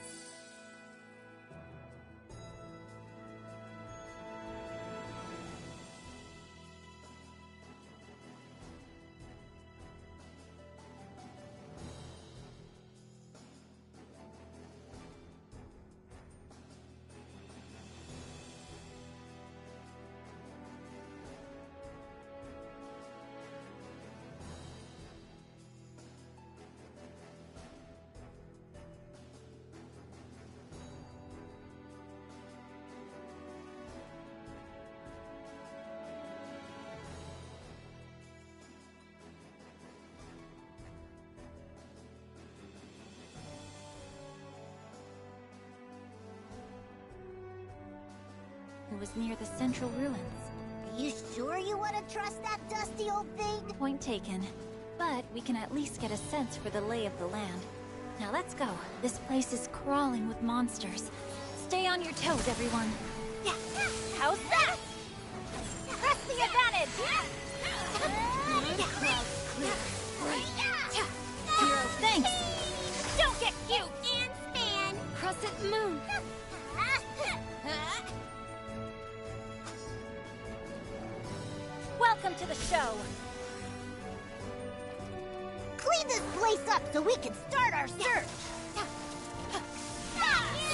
Speaker 9: was near the central ruins.
Speaker 6: You sure you want to trust that dusty old thing?
Speaker 9: Point taken. But we can at least get a sense for the lay of the land. Now let's go. This place is crawling with monsters. Stay on your toes, everyone.
Speaker 6: Yeah. How's that? Press the advantage!
Speaker 9: Hero, thanks!
Speaker 6: Don't get cute! And span!
Speaker 9: Crescent moon!
Speaker 6: Welcome to the show! Clean this place up so we can start our search!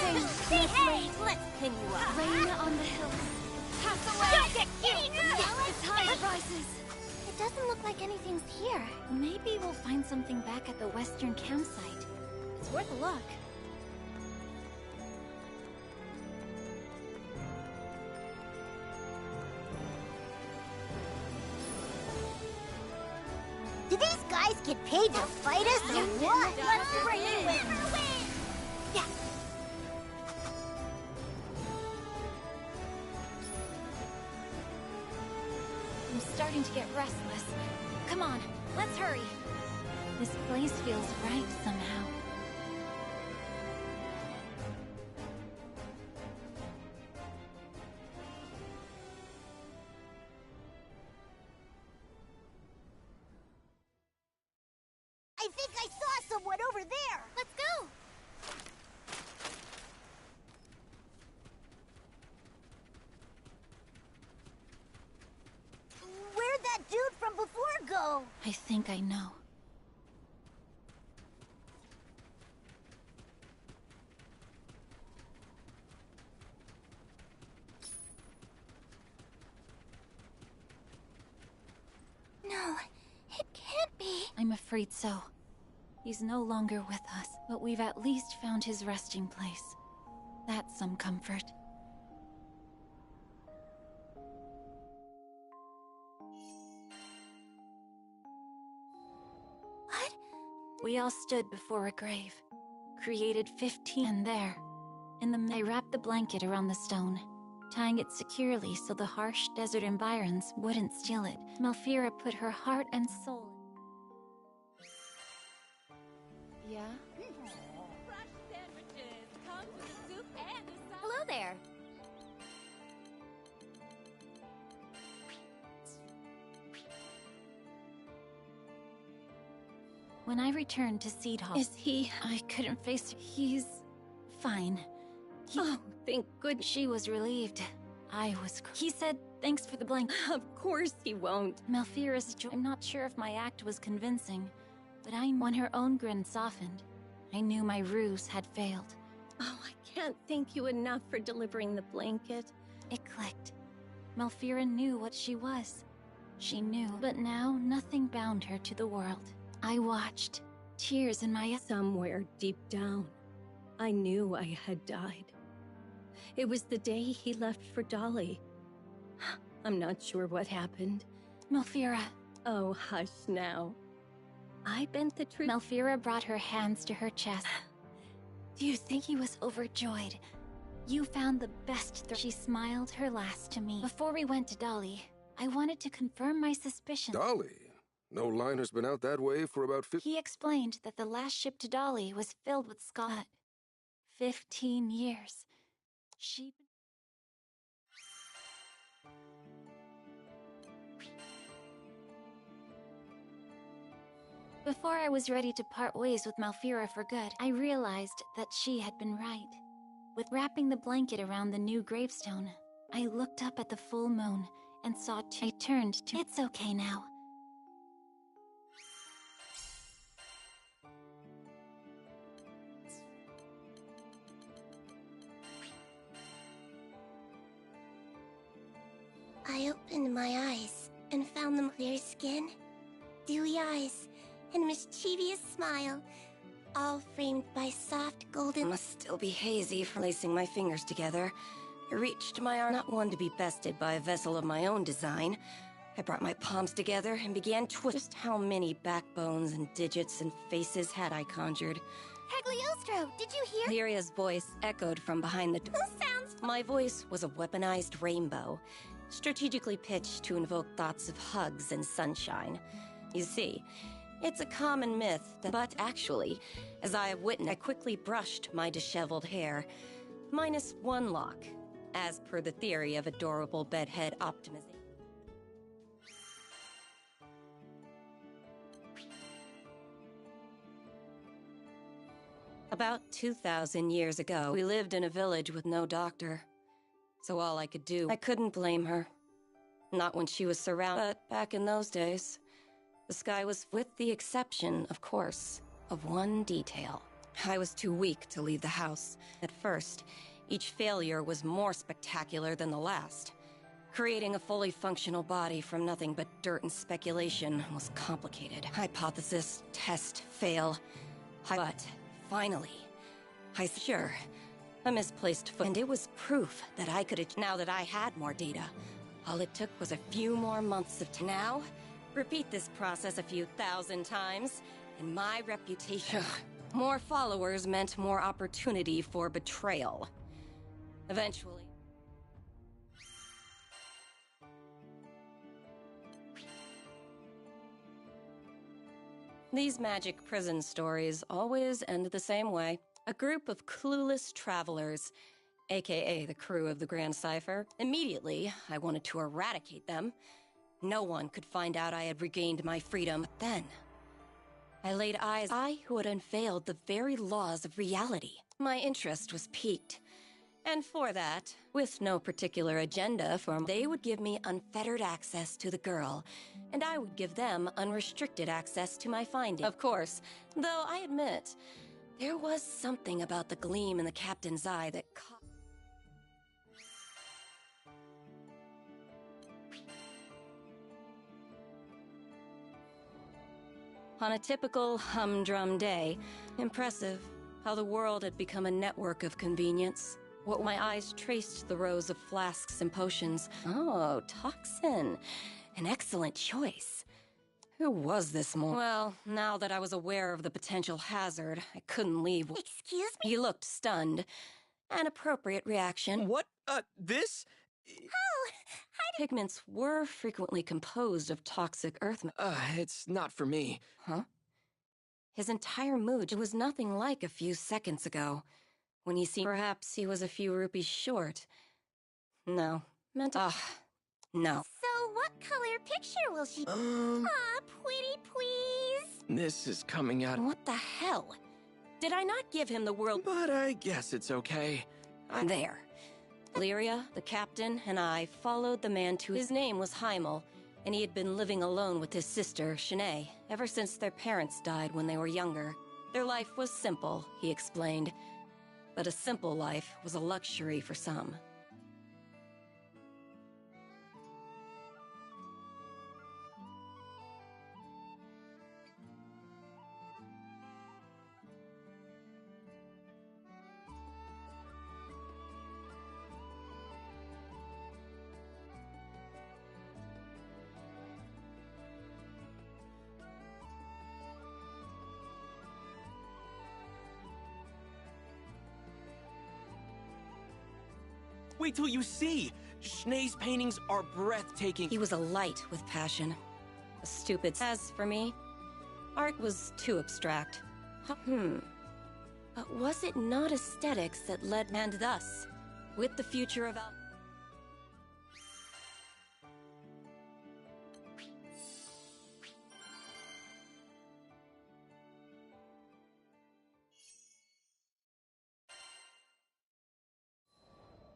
Speaker 6: Hey!
Speaker 8: Let's pin you up.
Speaker 9: Rain on the hills.
Speaker 6: Pass away! Don't get cute!
Speaker 9: The tide rises.
Speaker 3: It doesn't look like anything's here.
Speaker 9: Maybe we'll find something back at the western campsite. It's worth a look.
Speaker 6: Do these guys get paid to fight us or what? Let's bring it in! Yeah.
Speaker 9: I'm starting to get restless. Come on, let's hurry. This place feels right somehow.
Speaker 6: over there!
Speaker 3: Let's go!
Speaker 6: Where'd that dude from before go?
Speaker 9: I think I know.
Speaker 6: No, it can't be.
Speaker 9: I'm afraid so. He's no longer with us, but we've at least found his resting place. That's some comfort.
Speaker 6: What?
Speaker 9: We all stood before a grave, created 15, and there, I wrapped the blanket around the stone, tying it securely so the harsh desert environs wouldn't steal it. Malfira put her heart and soul. Yeah?
Speaker 1: Fresh sandwiches. Come to the soup and the salad.
Speaker 3: Hello there.
Speaker 9: When I returned to Seed Hall, I couldn't face her. He's fine.
Speaker 8: Oh, thank goodness.
Speaker 9: She was relieved. I was. He said, thanks for the blanket.
Speaker 8: Of course he won't.
Speaker 9: Malfira's joy. I'm not sure if my act was convincing, but when her own grin softened, I knew my ruse had failed.
Speaker 8: Oh, I can't thank you enough for delivering the blanket.
Speaker 9: It clicked. Malfira knew what she was. She knew, but now nothing bound her to the world. I watched, tears in my eyes.
Speaker 8: Somewhere deep down, I knew I had died. It was the day he left for Dolly. I'm not sure what happened.
Speaker 9: Malfira.
Speaker 8: Oh, hush now. I bent the truth.
Speaker 9: Malfira brought her hands to her chest. Do you think he was overjoyed? You found the best. She smiled her last to me. Before we went to Dolly, I wanted to confirm my suspicions.
Speaker 12: Dolly? No line has been out that way for about 50...
Speaker 9: He explained that the last ship to Dolly was filled with Scott. 15 years. She... Before I was ready to part ways with Malfira for good, I realized that she had been right. With wrapping the blanket around the new gravestone, I looked up at the full moon and saw I turned to... It's okay now.
Speaker 6: I opened my eyes and found them clear skin, dewy eyes, and a mischievous smile, all framed by soft golden...
Speaker 13: It must still be hazy for lacing my fingers together. I reached my arm, not one to be bested by a vessel of my own design. I brought my palms together and began Just how many backbones and digits and faces had I conjured?
Speaker 6: Cagliostro, did you hear?
Speaker 13: Lyria's voice echoed from behind the...
Speaker 6: Sounds...
Speaker 13: My voice was a weaponized rainbow, strategically pitched to invoke thoughts of hugs and sunshine. You see, it's a common myth that... But actually, as I have witnessed, I quickly brushed my disheveled hair, minus one lock, as per the theory of adorable bedhead optimism. About 2,000 years ago, we lived in a village with no doctor. So all I could do, I couldn't blame her. Not when she was surrounded, but back in those days, the sky was, with the exception, of course, of one detail. I was too weak to leave the house. At first, each failure was more spectacular than the last. Creating a fully functional body from nothing but dirt and speculation was complicated. Hypothesis, test, fail. But finally, sure, a misplaced foot. And it was proof that I could, now that I had more data. All it took was a few more months of now. Repeat this process a few thousand times, and my reputation... More followers meant more opportunity for betrayal. Eventually... These magic prison stories always end the same way. A group of clueless travelers, aka the crew of the Grand Cipher. Immediately, I wanted to eradicate them. No one could find out I had regained my freedom. But then, I laid eyes. I who had unveiled the very laws of reality. My interest was piqued. And for that, with no particular agenda they would give me unfettered access to the girl, and I would give them unrestricted access to my finding. Of course, though I admit, there was something about the gleam in the captain's eye that caught. On a typical humdrum day, impressive how the world had become a network of convenience. What my eyes traced the rows of flasks and potions. Oh, toxin. An excellent choice. Who was this Well, now that I was aware of the potential hazard, I couldn't leave.
Speaker 6: Excuse me?
Speaker 13: He looked stunned. An appropriate reaction.
Speaker 14: What? This?
Speaker 6: Oh,
Speaker 13: Pigments were frequently composed of toxic earth.
Speaker 14: It's not for me.
Speaker 13: Huh? His entire mood was nothing like a few seconds ago, when he seemed perhaps he was a few rupees short. No. No.
Speaker 6: So what color picture will she... Aw, pretty please.
Speaker 14: This is coming out...
Speaker 13: What the hell? Did I not give him the world...
Speaker 14: But I guess it's okay.
Speaker 13: There. Lyria, the captain, and I followed the man to his name was Heimel, and he had been living alone with his sister, Shanae, ever since their parents died when they were younger. Their life was simple, he explained, but a simple life was a luxury for some.
Speaker 14: Wait till you see! Shnae's paintings are breathtaking.
Speaker 13: He was alight with passion. A stupid... As for me, art was too abstract. But was it not aesthetics that led... And thus, with the future of...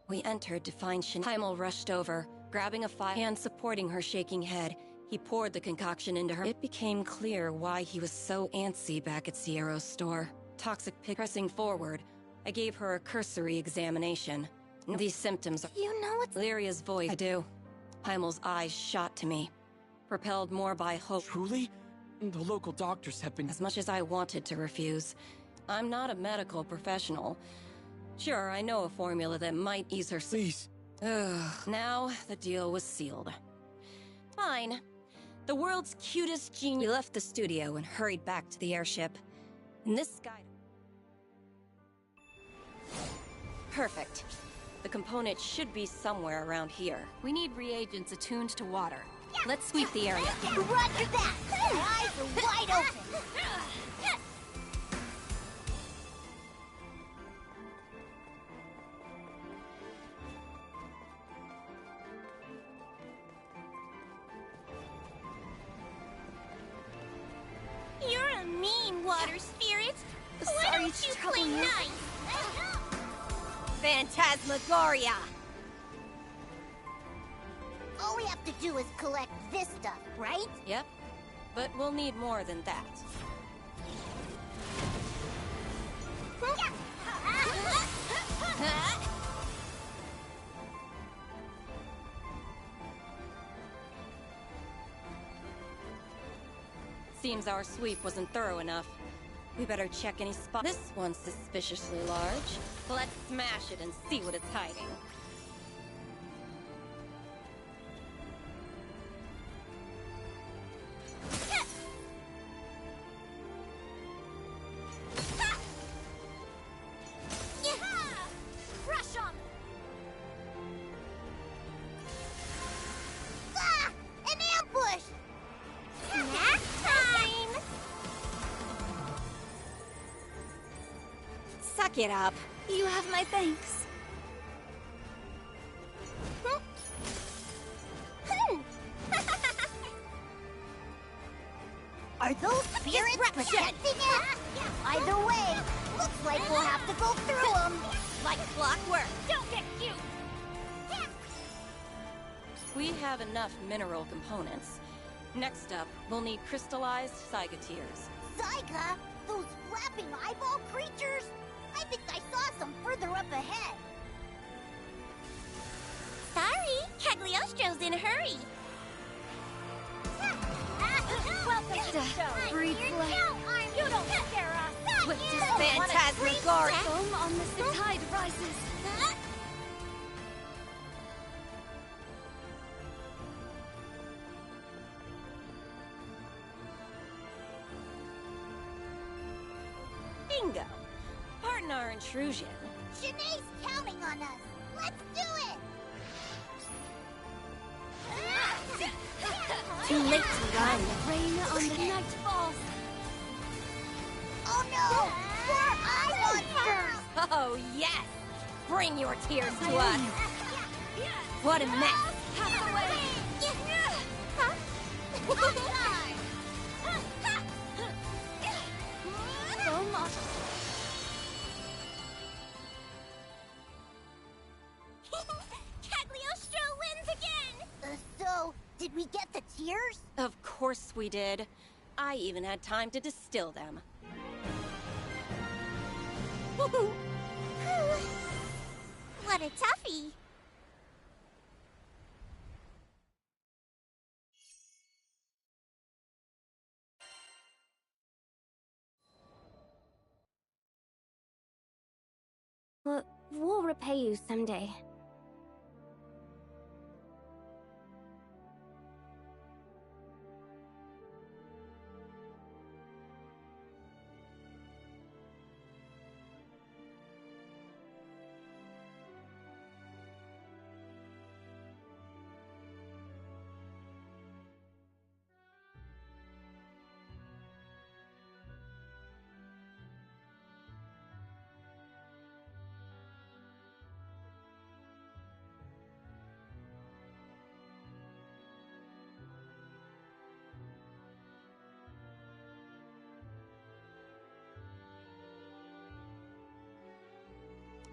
Speaker 13: We entered to find Heimel rushed over, grabbing a file and supporting her shaking head. He poured the concoction into her. It became clear why he was so antsy back at Sierra's store. Toxic pig pressing forward. I gave her a cursory examination. These symptoms are...
Speaker 6: You know what's...
Speaker 13: Lyria's voice. I do. Heimel's eyes shot to me, propelled more by hope.
Speaker 14: Truly? The local doctors have been...
Speaker 13: As much as I wanted to refuse, I'm not a medical professional. Sure, I know a formula that might ease her...
Speaker 14: Please.
Speaker 13: Now, the deal was sealed. Fine. The world's cutest genius... We left the studio and hurried back to the airship. And this guy... Perfect. The component should be somewhere around here. We need reagents attuned to water. Let's sweep the area.
Speaker 6: Roger that! My eyes are wide open! You're a mean water spirit. Why don't you play nice? Phantasmagoria! All we have to do is collect this stuff, right?
Speaker 13: Yep. But we'll need more than that. Seems our sweep wasn't thorough enough. We better check any spot. This one's suspiciously large. Let's smash it and see what it's hiding.
Speaker 6: Rush 'em! Ah! An ambush! Snack time!
Speaker 9: Suck it up. You have my thanks.
Speaker 6: Are those spirits protecting it? Either way, looks like we'll have to go through them.
Speaker 13: Like clockwork.
Speaker 1: Don't get cute!
Speaker 13: We have enough mineral components. Next up, we'll need crystallized Saiga tears.
Speaker 6: Saiga? Those flapping eyeball creatures? I think I saw some further up ahead.
Speaker 3: Sorry, Cagliostro's in a hurry.
Speaker 1: Welcome to the show.
Speaker 8: Breathe flesh.
Speaker 1: You don't scare us!
Speaker 8: Swift
Speaker 1: You
Speaker 8: as
Speaker 1: don't wanna
Speaker 8: phantasmagoria.
Speaker 1: freeze
Speaker 8: Foam on the tide rises.
Speaker 13: Bingo! Pardon our intrusion.
Speaker 6: Shanae's counting on us. Let's do it!
Speaker 8: Too late to run. Rain on the night falls.
Speaker 6: Oh no! Poor eye monsters!
Speaker 13: Oh, yes! Bring your tears to us! What a mess!
Speaker 8: Foam on.
Speaker 3: Cagliostro wins again!
Speaker 6: So, did we get the tears?
Speaker 13: Of course we did. I even had time to distill them.
Speaker 3: What a toughie! We'll repay you someday.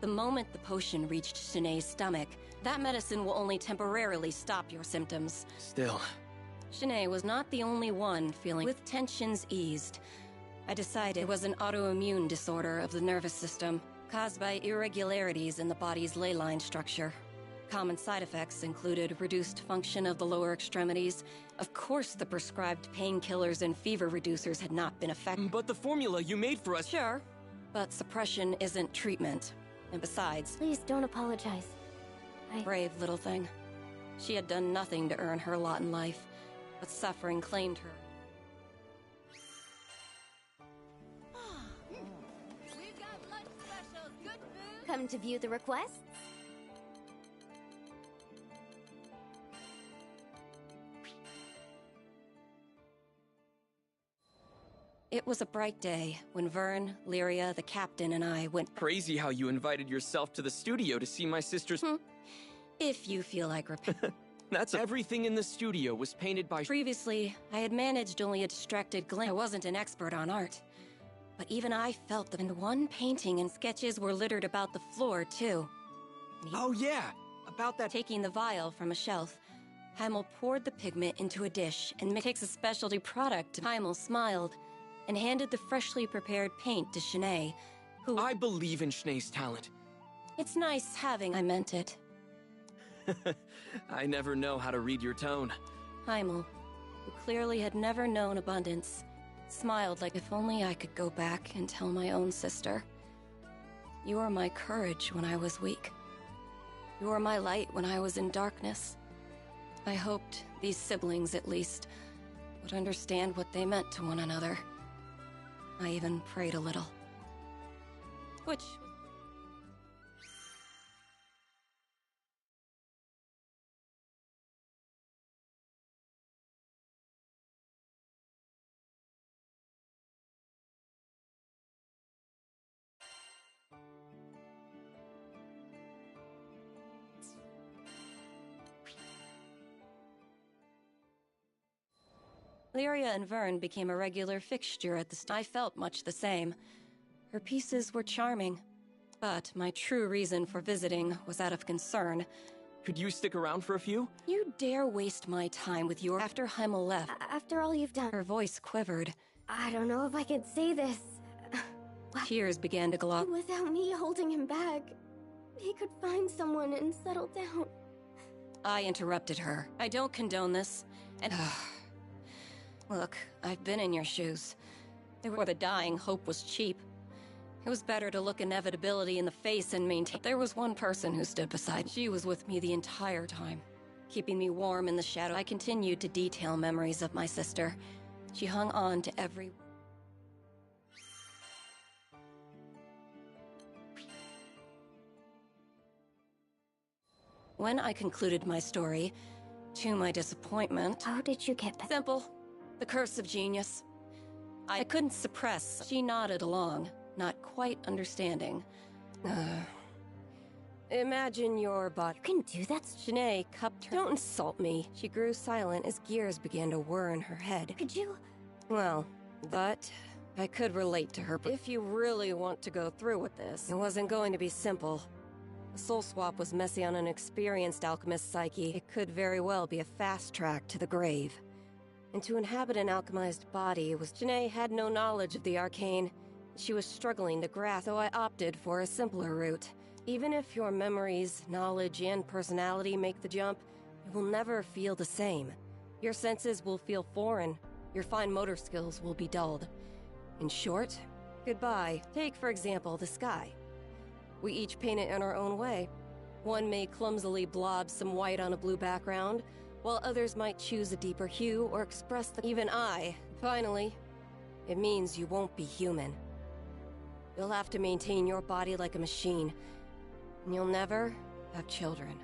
Speaker 13: The moment the potion reached Shanae's stomach, that medicine will only temporarily stop your symptoms.
Speaker 14: Still.
Speaker 13: Shanae was not the only one feeling with tensions eased. I decided it was an autoimmune disorder of the nervous system, caused by irregularities in the body's ley line structure. Common side effects included reduced function of the lower extremities. Of course, the prescribed painkillers and fever reducers had not been effective.
Speaker 14: But the formula you made for us...
Speaker 13: Sure, but suppression isn't treatment. And besides...
Speaker 3: Please don't apologize.
Speaker 13: Brave little thing. She had done nothing to earn her lot in life, but suffering claimed her.
Speaker 1: We've got lunch specials, good food!
Speaker 3: Come to view the requests?
Speaker 13: It was a bright day when Vern, Lyria, the captain, and I went...
Speaker 14: Crazy how you invited yourself to the studio to see my sister's...
Speaker 13: If you feel like
Speaker 14: That's everything in the studio was painted by...
Speaker 13: Previously, I had managed only a distracted glimpse. I wasn't an expert on art. But even I felt that one painting and sketches were littered about the floor, too.
Speaker 14: Oh yeah, about that...
Speaker 13: Taking the vial from a shelf, Heimel poured the pigment into a dish and mixed a specialty product. Heimel smiled and handed the freshly prepared paint to Shanae, who...
Speaker 14: I believe in Shanae's talent.
Speaker 13: It's nice having... I meant it.
Speaker 14: I never know how to read your tone.
Speaker 13: Heimel, who clearly had never known abundance, smiled like if only I could go back and tell my own sister. You were my courage when I was weak. You were my light when I was in darkness. I hoped these siblings, at least, would understand what they meant to one another. I even prayed a little. Which... Lyria and Vern became a regular fixture at the I felt much the same. Her pieces were charming, but my true reason for visiting was out of concern.
Speaker 14: Could you stick around for a few?
Speaker 13: You dare waste my time with your— After Heimel left—
Speaker 3: After all you've done—
Speaker 13: Her voice quivered.
Speaker 3: I don't know if I can say this.
Speaker 13: Tears began to glow.
Speaker 3: Without me holding him back, he could find someone and settle down.
Speaker 13: I interrupted her. I don't condone this, and— Look, I've been in your shoes. For the dying, hope was cheap. It was better to look inevitability in the face and maintain— There was one person who stood beside me. She was with me the entire time, keeping me warm in the shadow. I continued to detail memories of my sister. She hung on to every— When I concluded my story, to my disappointment—
Speaker 3: How did you get back?
Speaker 13: Simple. The curse of genius. I couldn't suppress. She nodded along, not quite understanding. Imagine your body—
Speaker 3: You can do that?
Speaker 13: Shanae cupped her— Don't insult me. She grew silent as gears began to whir in her head.
Speaker 3: Could you?
Speaker 13: Well, but I could relate to her. If you really want to go through with this, it wasn't going to be simple. The soul swap was messy on an experienced alchemist's psyche. It could very well be a fast track to the grave. And to inhabit an alchemized body was— Shanae had no knowledge of the arcane. She was struggling to grasp, so I opted for a simpler route. Even if your memories, knowledge, and personality make the jump, you will never feel the same. Your senses will feel foreign. Your fine motor skills will be dulled. In short, goodbye. Take, for example, the sky. We each paint it in our own way. One may clumsily blob some white on a blue background, while others might choose a deeper hue or express the— Even I, finally, it means you won't be human. You'll have to maintain your body like a machine, and you'll never have children.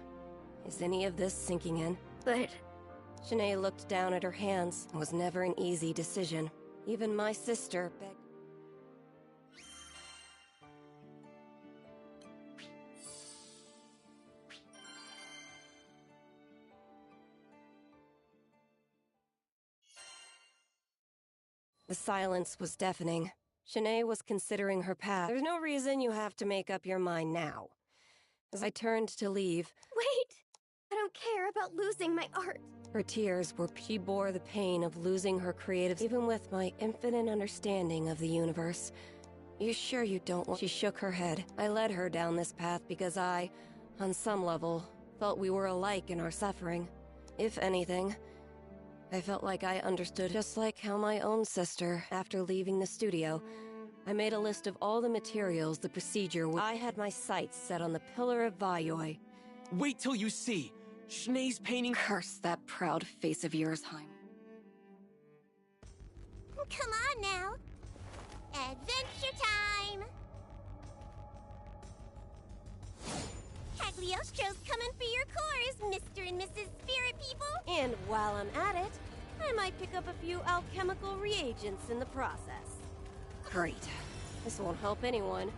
Speaker 13: Is any of this sinking in?
Speaker 3: But—
Speaker 13: Shanae looked down at her hands. It was never an easy decision. Even my sister begged— The silence was deafening. Shanae was considering her path. There's no reason you have to make up your mind now. As I turned to leave—
Speaker 3: Wait! I don't care about losing my art.
Speaker 13: Her tears were— She bore the pain of losing her creative— Even with my infinite understanding of the universe. You sure you don't want— She shook her head. I led her down this path because I, on some level, felt we were alike in our suffering. If anything, I felt like I understood, just like how my own sister, after leaving the studio, I made a list of all the materials, the procedure— I had my sights set on the Pillar of Vayoi.
Speaker 14: Wait till you see! Shanae's painting—
Speaker 13: Curse that proud face of yours, Heim.
Speaker 6: Come on now. Adventure time! Cagliostro's coming for your cores, Mr. and Mrs. Spirit People!
Speaker 13: And while I'm at it, I might pick up a few alchemical reagents in the process. Great. This won't help anyone.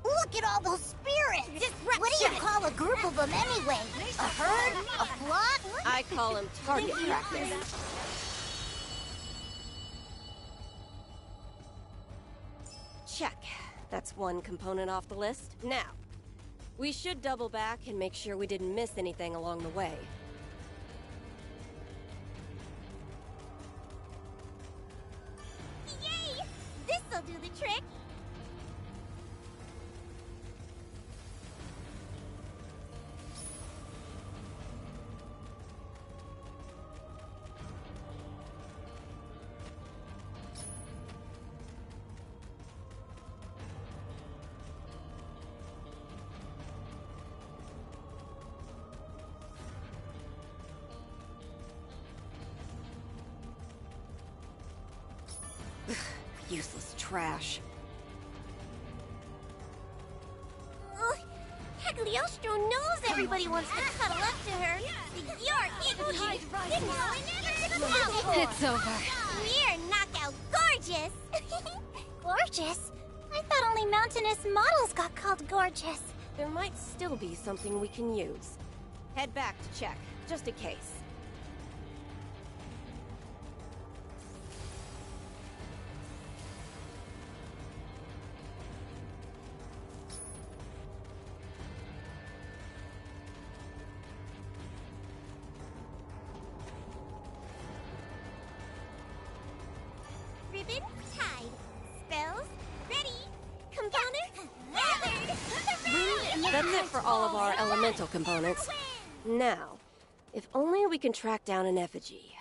Speaker 6: Look at all those spirits! What do you call a group of them anyway? A herd? A flock?
Speaker 13: I call them target practice. Check. That's one component off the list. Now, we should double back and make sure we didn't miss anything along the way.
Speaker 6: Yay! This'll do the trick!
Speaker 13: Useless trash.
Speaker 6: Cagliostro knows everybody wants to cuddle up to her. You're itchy. Didn't know I never
Speaker 9: It's over.
Speaker 6: We're knockout gorgeous! Gorgeous? I thought only mountainous models got called gorgeous.
Speaker 13: There might still be something we can use. Head back to check, just in case.
Speaker 6: Ribbon tied. Spells ready. Components gathered.
Speaker 13: That's it for all of our elemental components. Now, if only we can track down an effigy.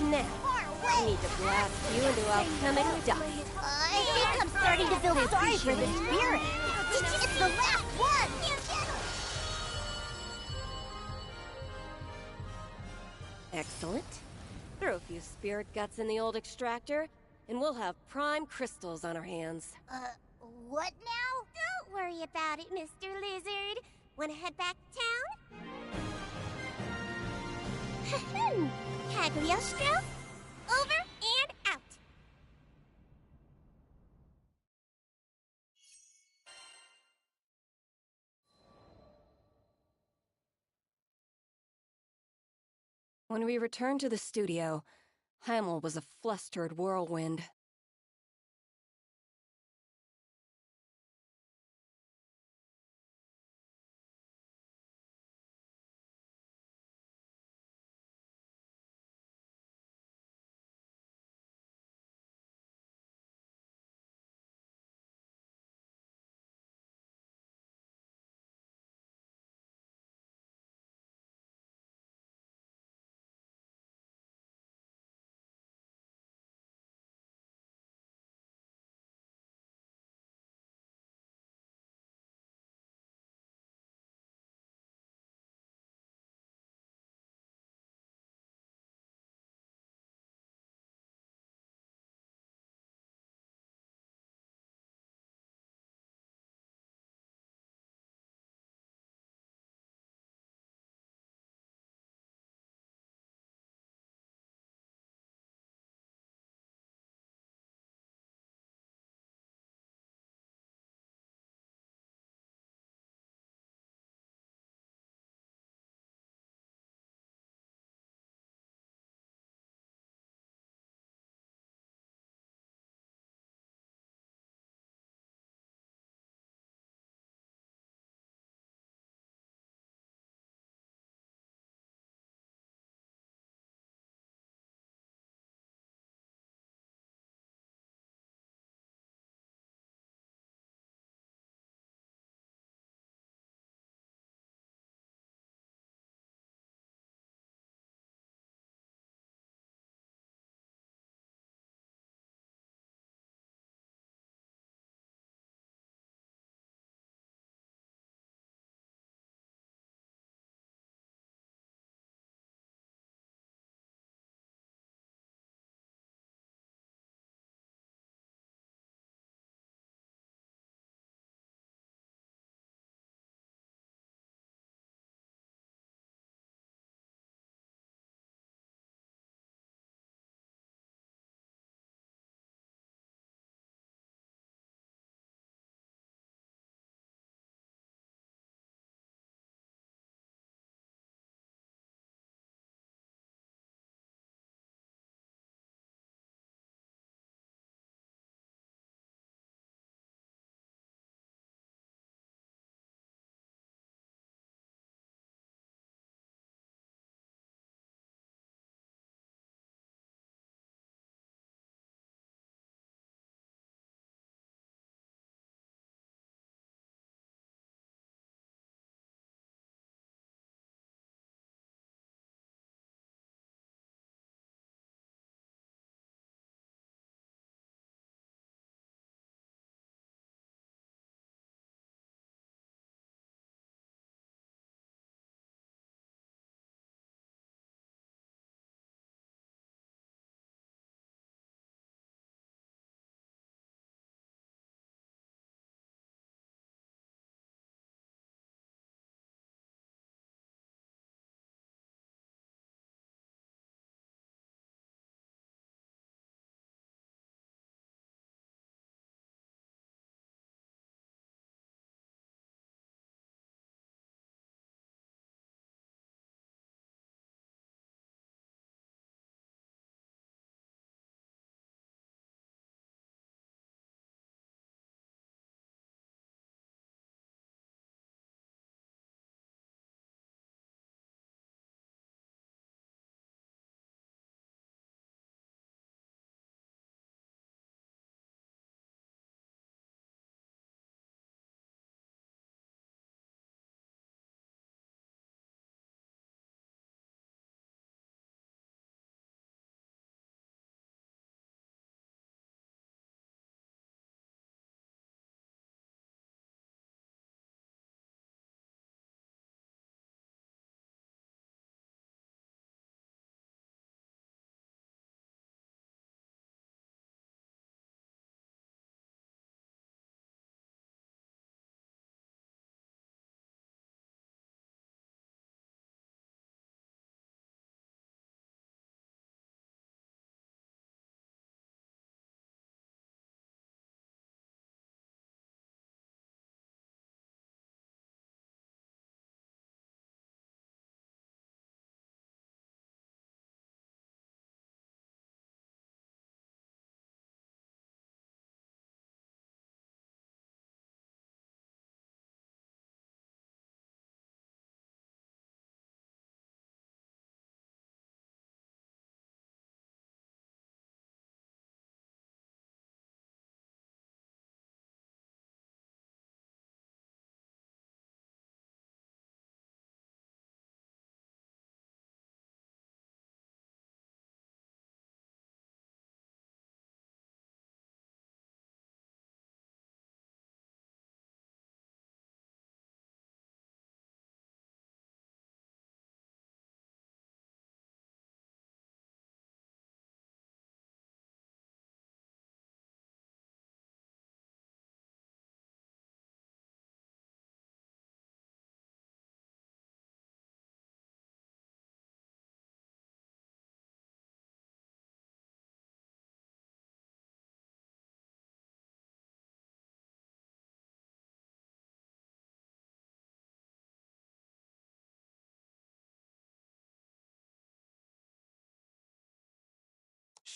Speaker 13: Now, I need to blast you into alchemic dust.
Speaker 6: I think I'm starting to feel sorry for the spirit. It's the last one!
Speaker 13: Excellent. Throw a few spirit guts in the old extractor, and we'll have prime crystals on our hands.
Speaker 6: What now? Don't worry about it, Mr. Lizard. Wanna head back to town? Cagliostro, over and out.
Speaker 13: When we returned to the studio, Heimel was a flustered whirlwind.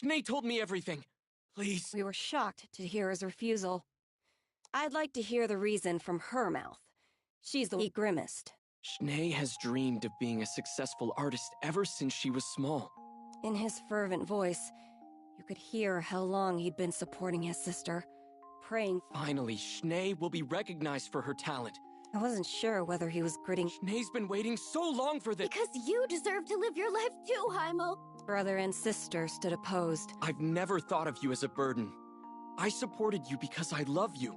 Speaker 14: Schnee told me everything. Please.
Speaker 13: We were shocked to hear his refusal. I'd like to hear the reason from her mouth. She's the one he grimaced.
Speaker 14: Schnee has dreamed of being a successful artist ever since she was small.
Speaker 13: In his fervent voice, you could hear how long he'd been supporting his sister, praying.
Speaker 14: Finally, Schnee will be recognized for her talent.
Speaker 13: I wasn't sure whether he was gritting.
Speaker 14: Schnee's been waiting so long for this.
Speaker 3: Because you deserve to live your life too, Heimel.
Speaker 13: Brother and sister stood opposed.
Speaker 14: I've never thought of you as a burden. I supported you because I love you.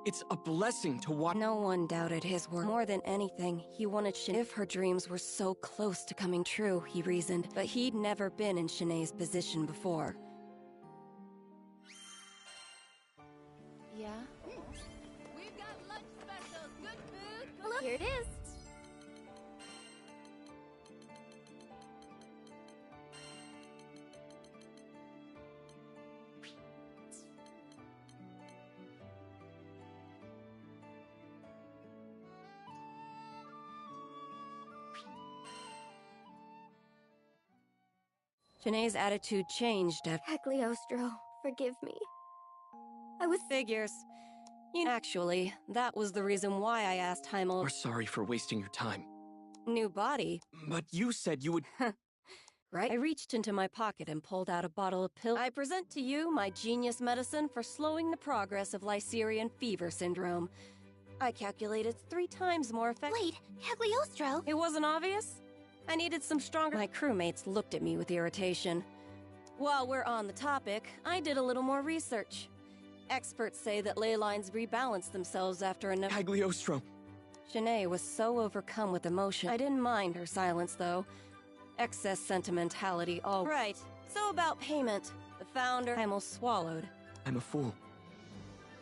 Speaker 14: It's a blessing to watch.
Speaker 13: No one doubted his work. More than anything, he wanted Shanae. If her dreams were so close to coming true, he reasoned, but he'd never been in Shanae's position before.
Speaker 3: Yeah? We've got lunch specials, good food. Hello, here it is.
Speaker 13: Shanae's attitude changed at
Speaker 3: Cagliostro, forgive me. I was...
Speaker 13: Figures. Actually, that was the reason why I asked Heimel.
Speaker 14: We're sorry for wasting your time.
Speaker 13: New body?
Speaker 14: But you said you would...
Speaker 13: Right? I reached into my pocket and pulled out a bottle of pills. I present to you my genius medicine for slowing the progress of Lycerian fever syndrome. I calculate it's 3 times more effective.
Speaker 3: Wait, Cagliostro?
Speaker 13: It wasn't obvious? I needed some stronger... My crewmates looked at me with irritation. While we're on the topic, I did a little more research. Experts say that ley lines rebalance themselves after enough...
Speaker 14: Cagliostro.
Speaker 13: Shanae was so overcome with emotion. I didn't mind her silence, though. Excess sentimentality, all right. So about payment. The founder... Heimel swallowed.
Speaker 14: I'm a fool.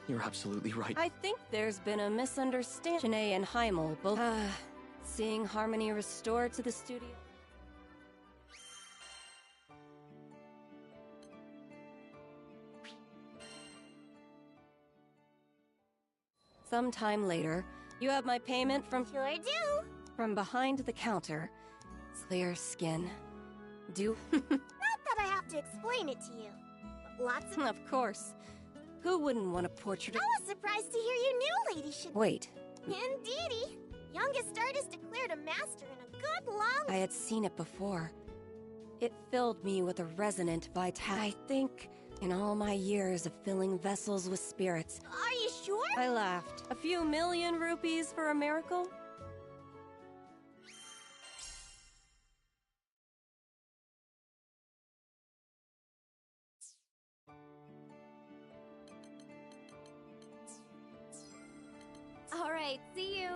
Speaker 14: You're absolutely right.
Speaker 13: I think there's been a misunderstanding. Shanae and Heimel both... seeing harmony restored to the studio. Sometime later, you have my payment from...
Speaker 6: Sure do.
Speaker 13: From behind the counter. Clear skin. Do...
Speaker 6: Not that I have to explain it to you. But lots of...
Speaker 13: Of course. Who wouldn't want a portrait of...
Speaker 6: I was surprised to hear you knew Lady Shanae.
Speaker 13: Wait.
Speaker 6: Indeedy. Youngest artist declared a master in a good long...
Speaker 13: I had seen it before. It filled me with a resonant vitality. I think, in all my years of filling vessels with spirits...
Speaker 6: Are you sure?
Speaker 13: I laughed. A few million rupees for a miracle?
Speaker 3: All right, see you.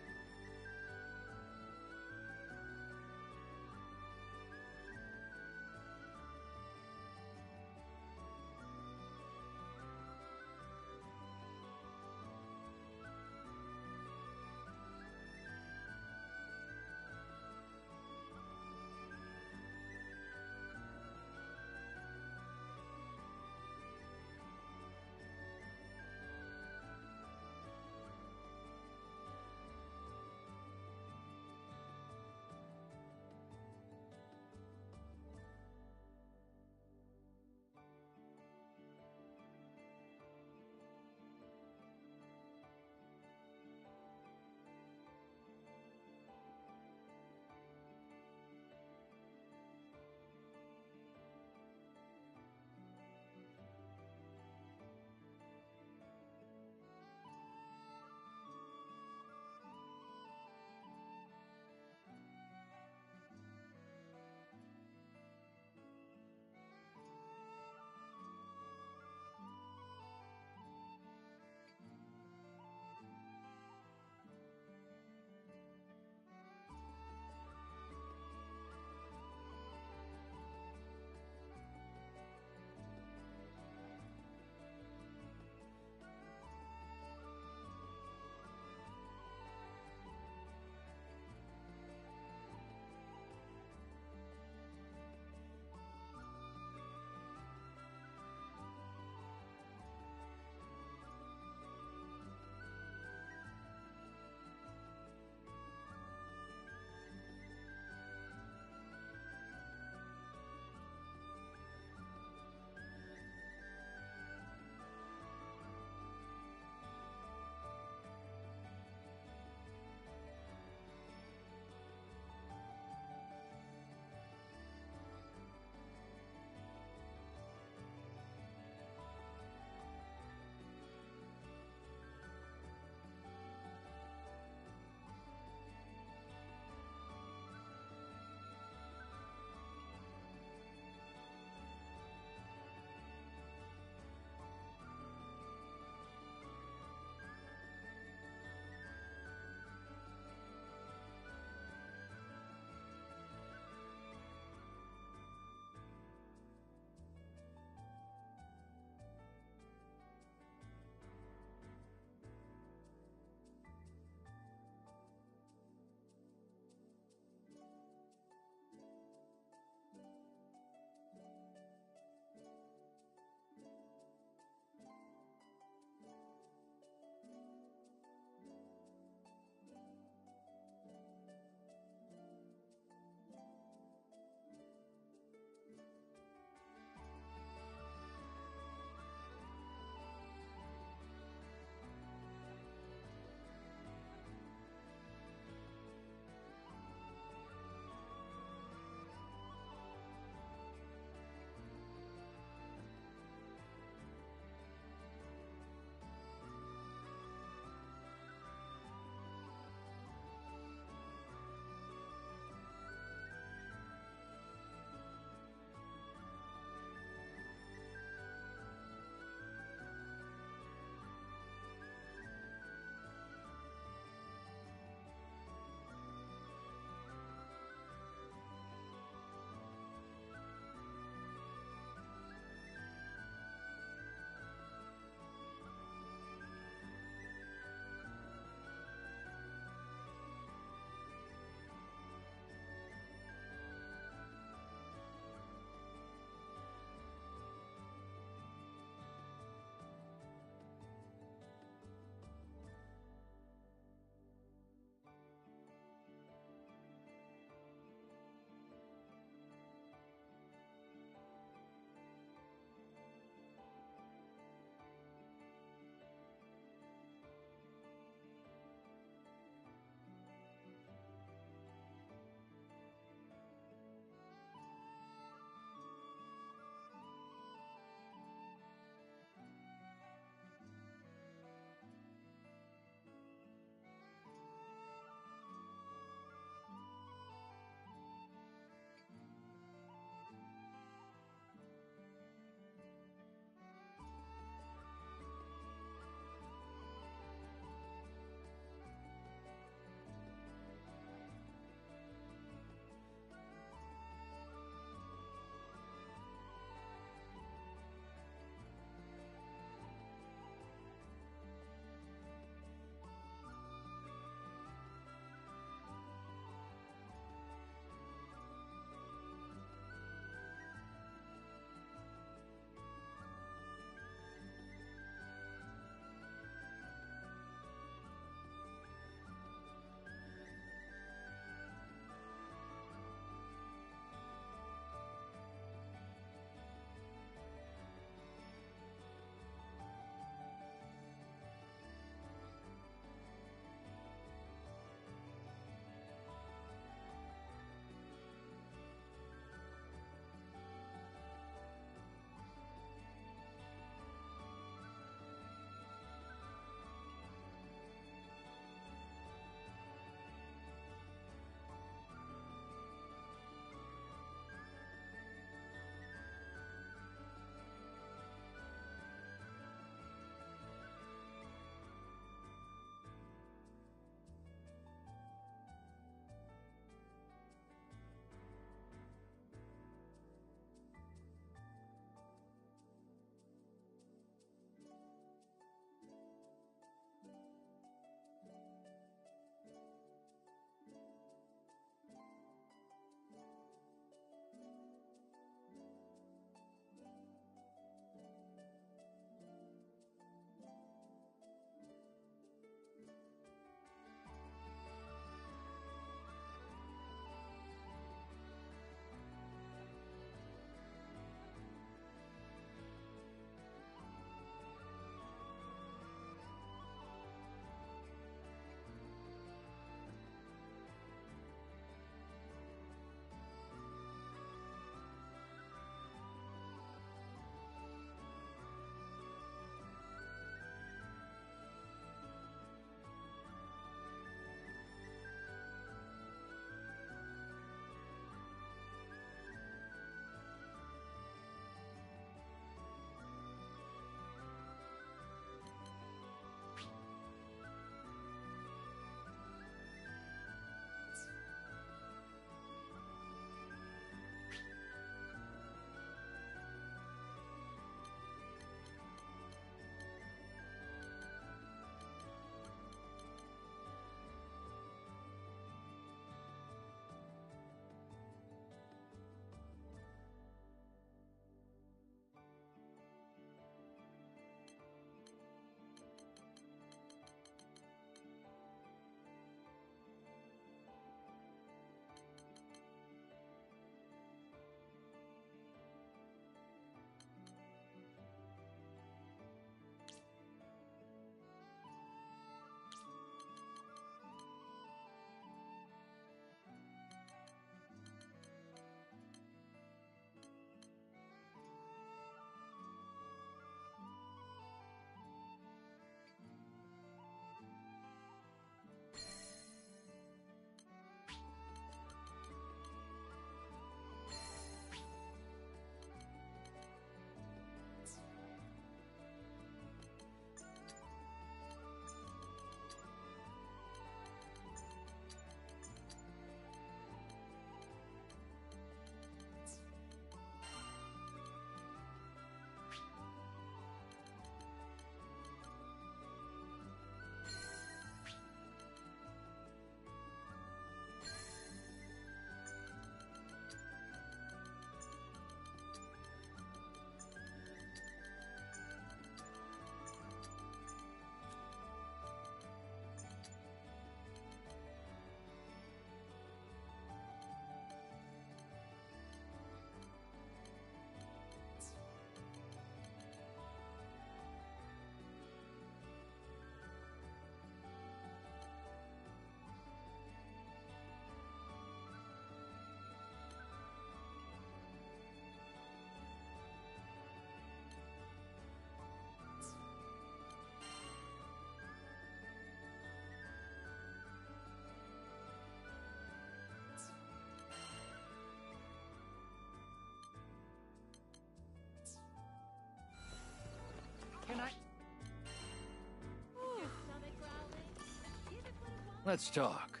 Speaker 11: Let's talk.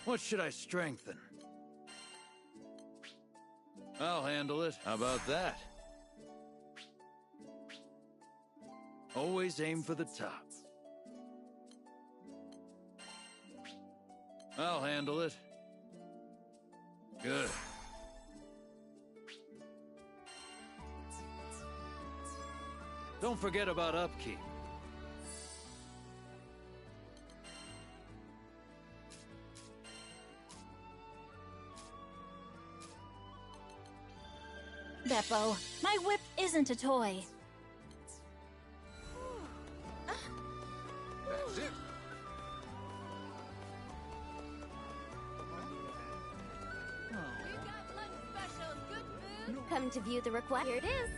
Speaker 11: What should I strengthen? I'll handle it. How about that? Always aim for the top. I'll handle it. Good. Don't forget about upkeep.
Speaker 9: Beppo, my whip isn't a toy.
Speaker 5: That's it.
Speaker 3: We've got lunch specials. Good food.
Speaker 1: Come to view the request. Here it is.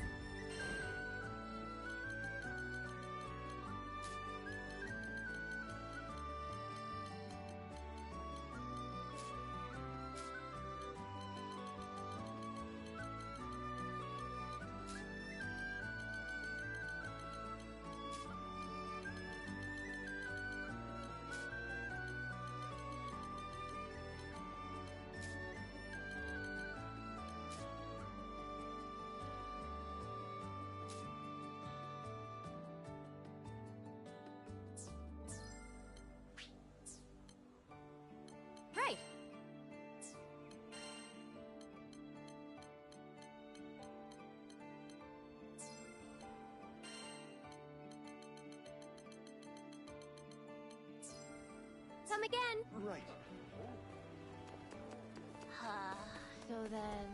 Speaker 1: Right. Come again.
Speaker 5: Right.
Speaker 3: So then...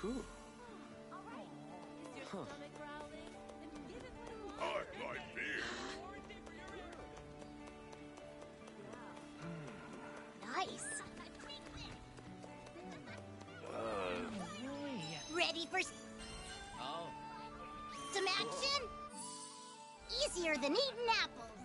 Speaker 5: Whew. Huh.
Speaker 15: I like beer.
Speaker 6: Nice. Ready for some action? Easier than eating apples.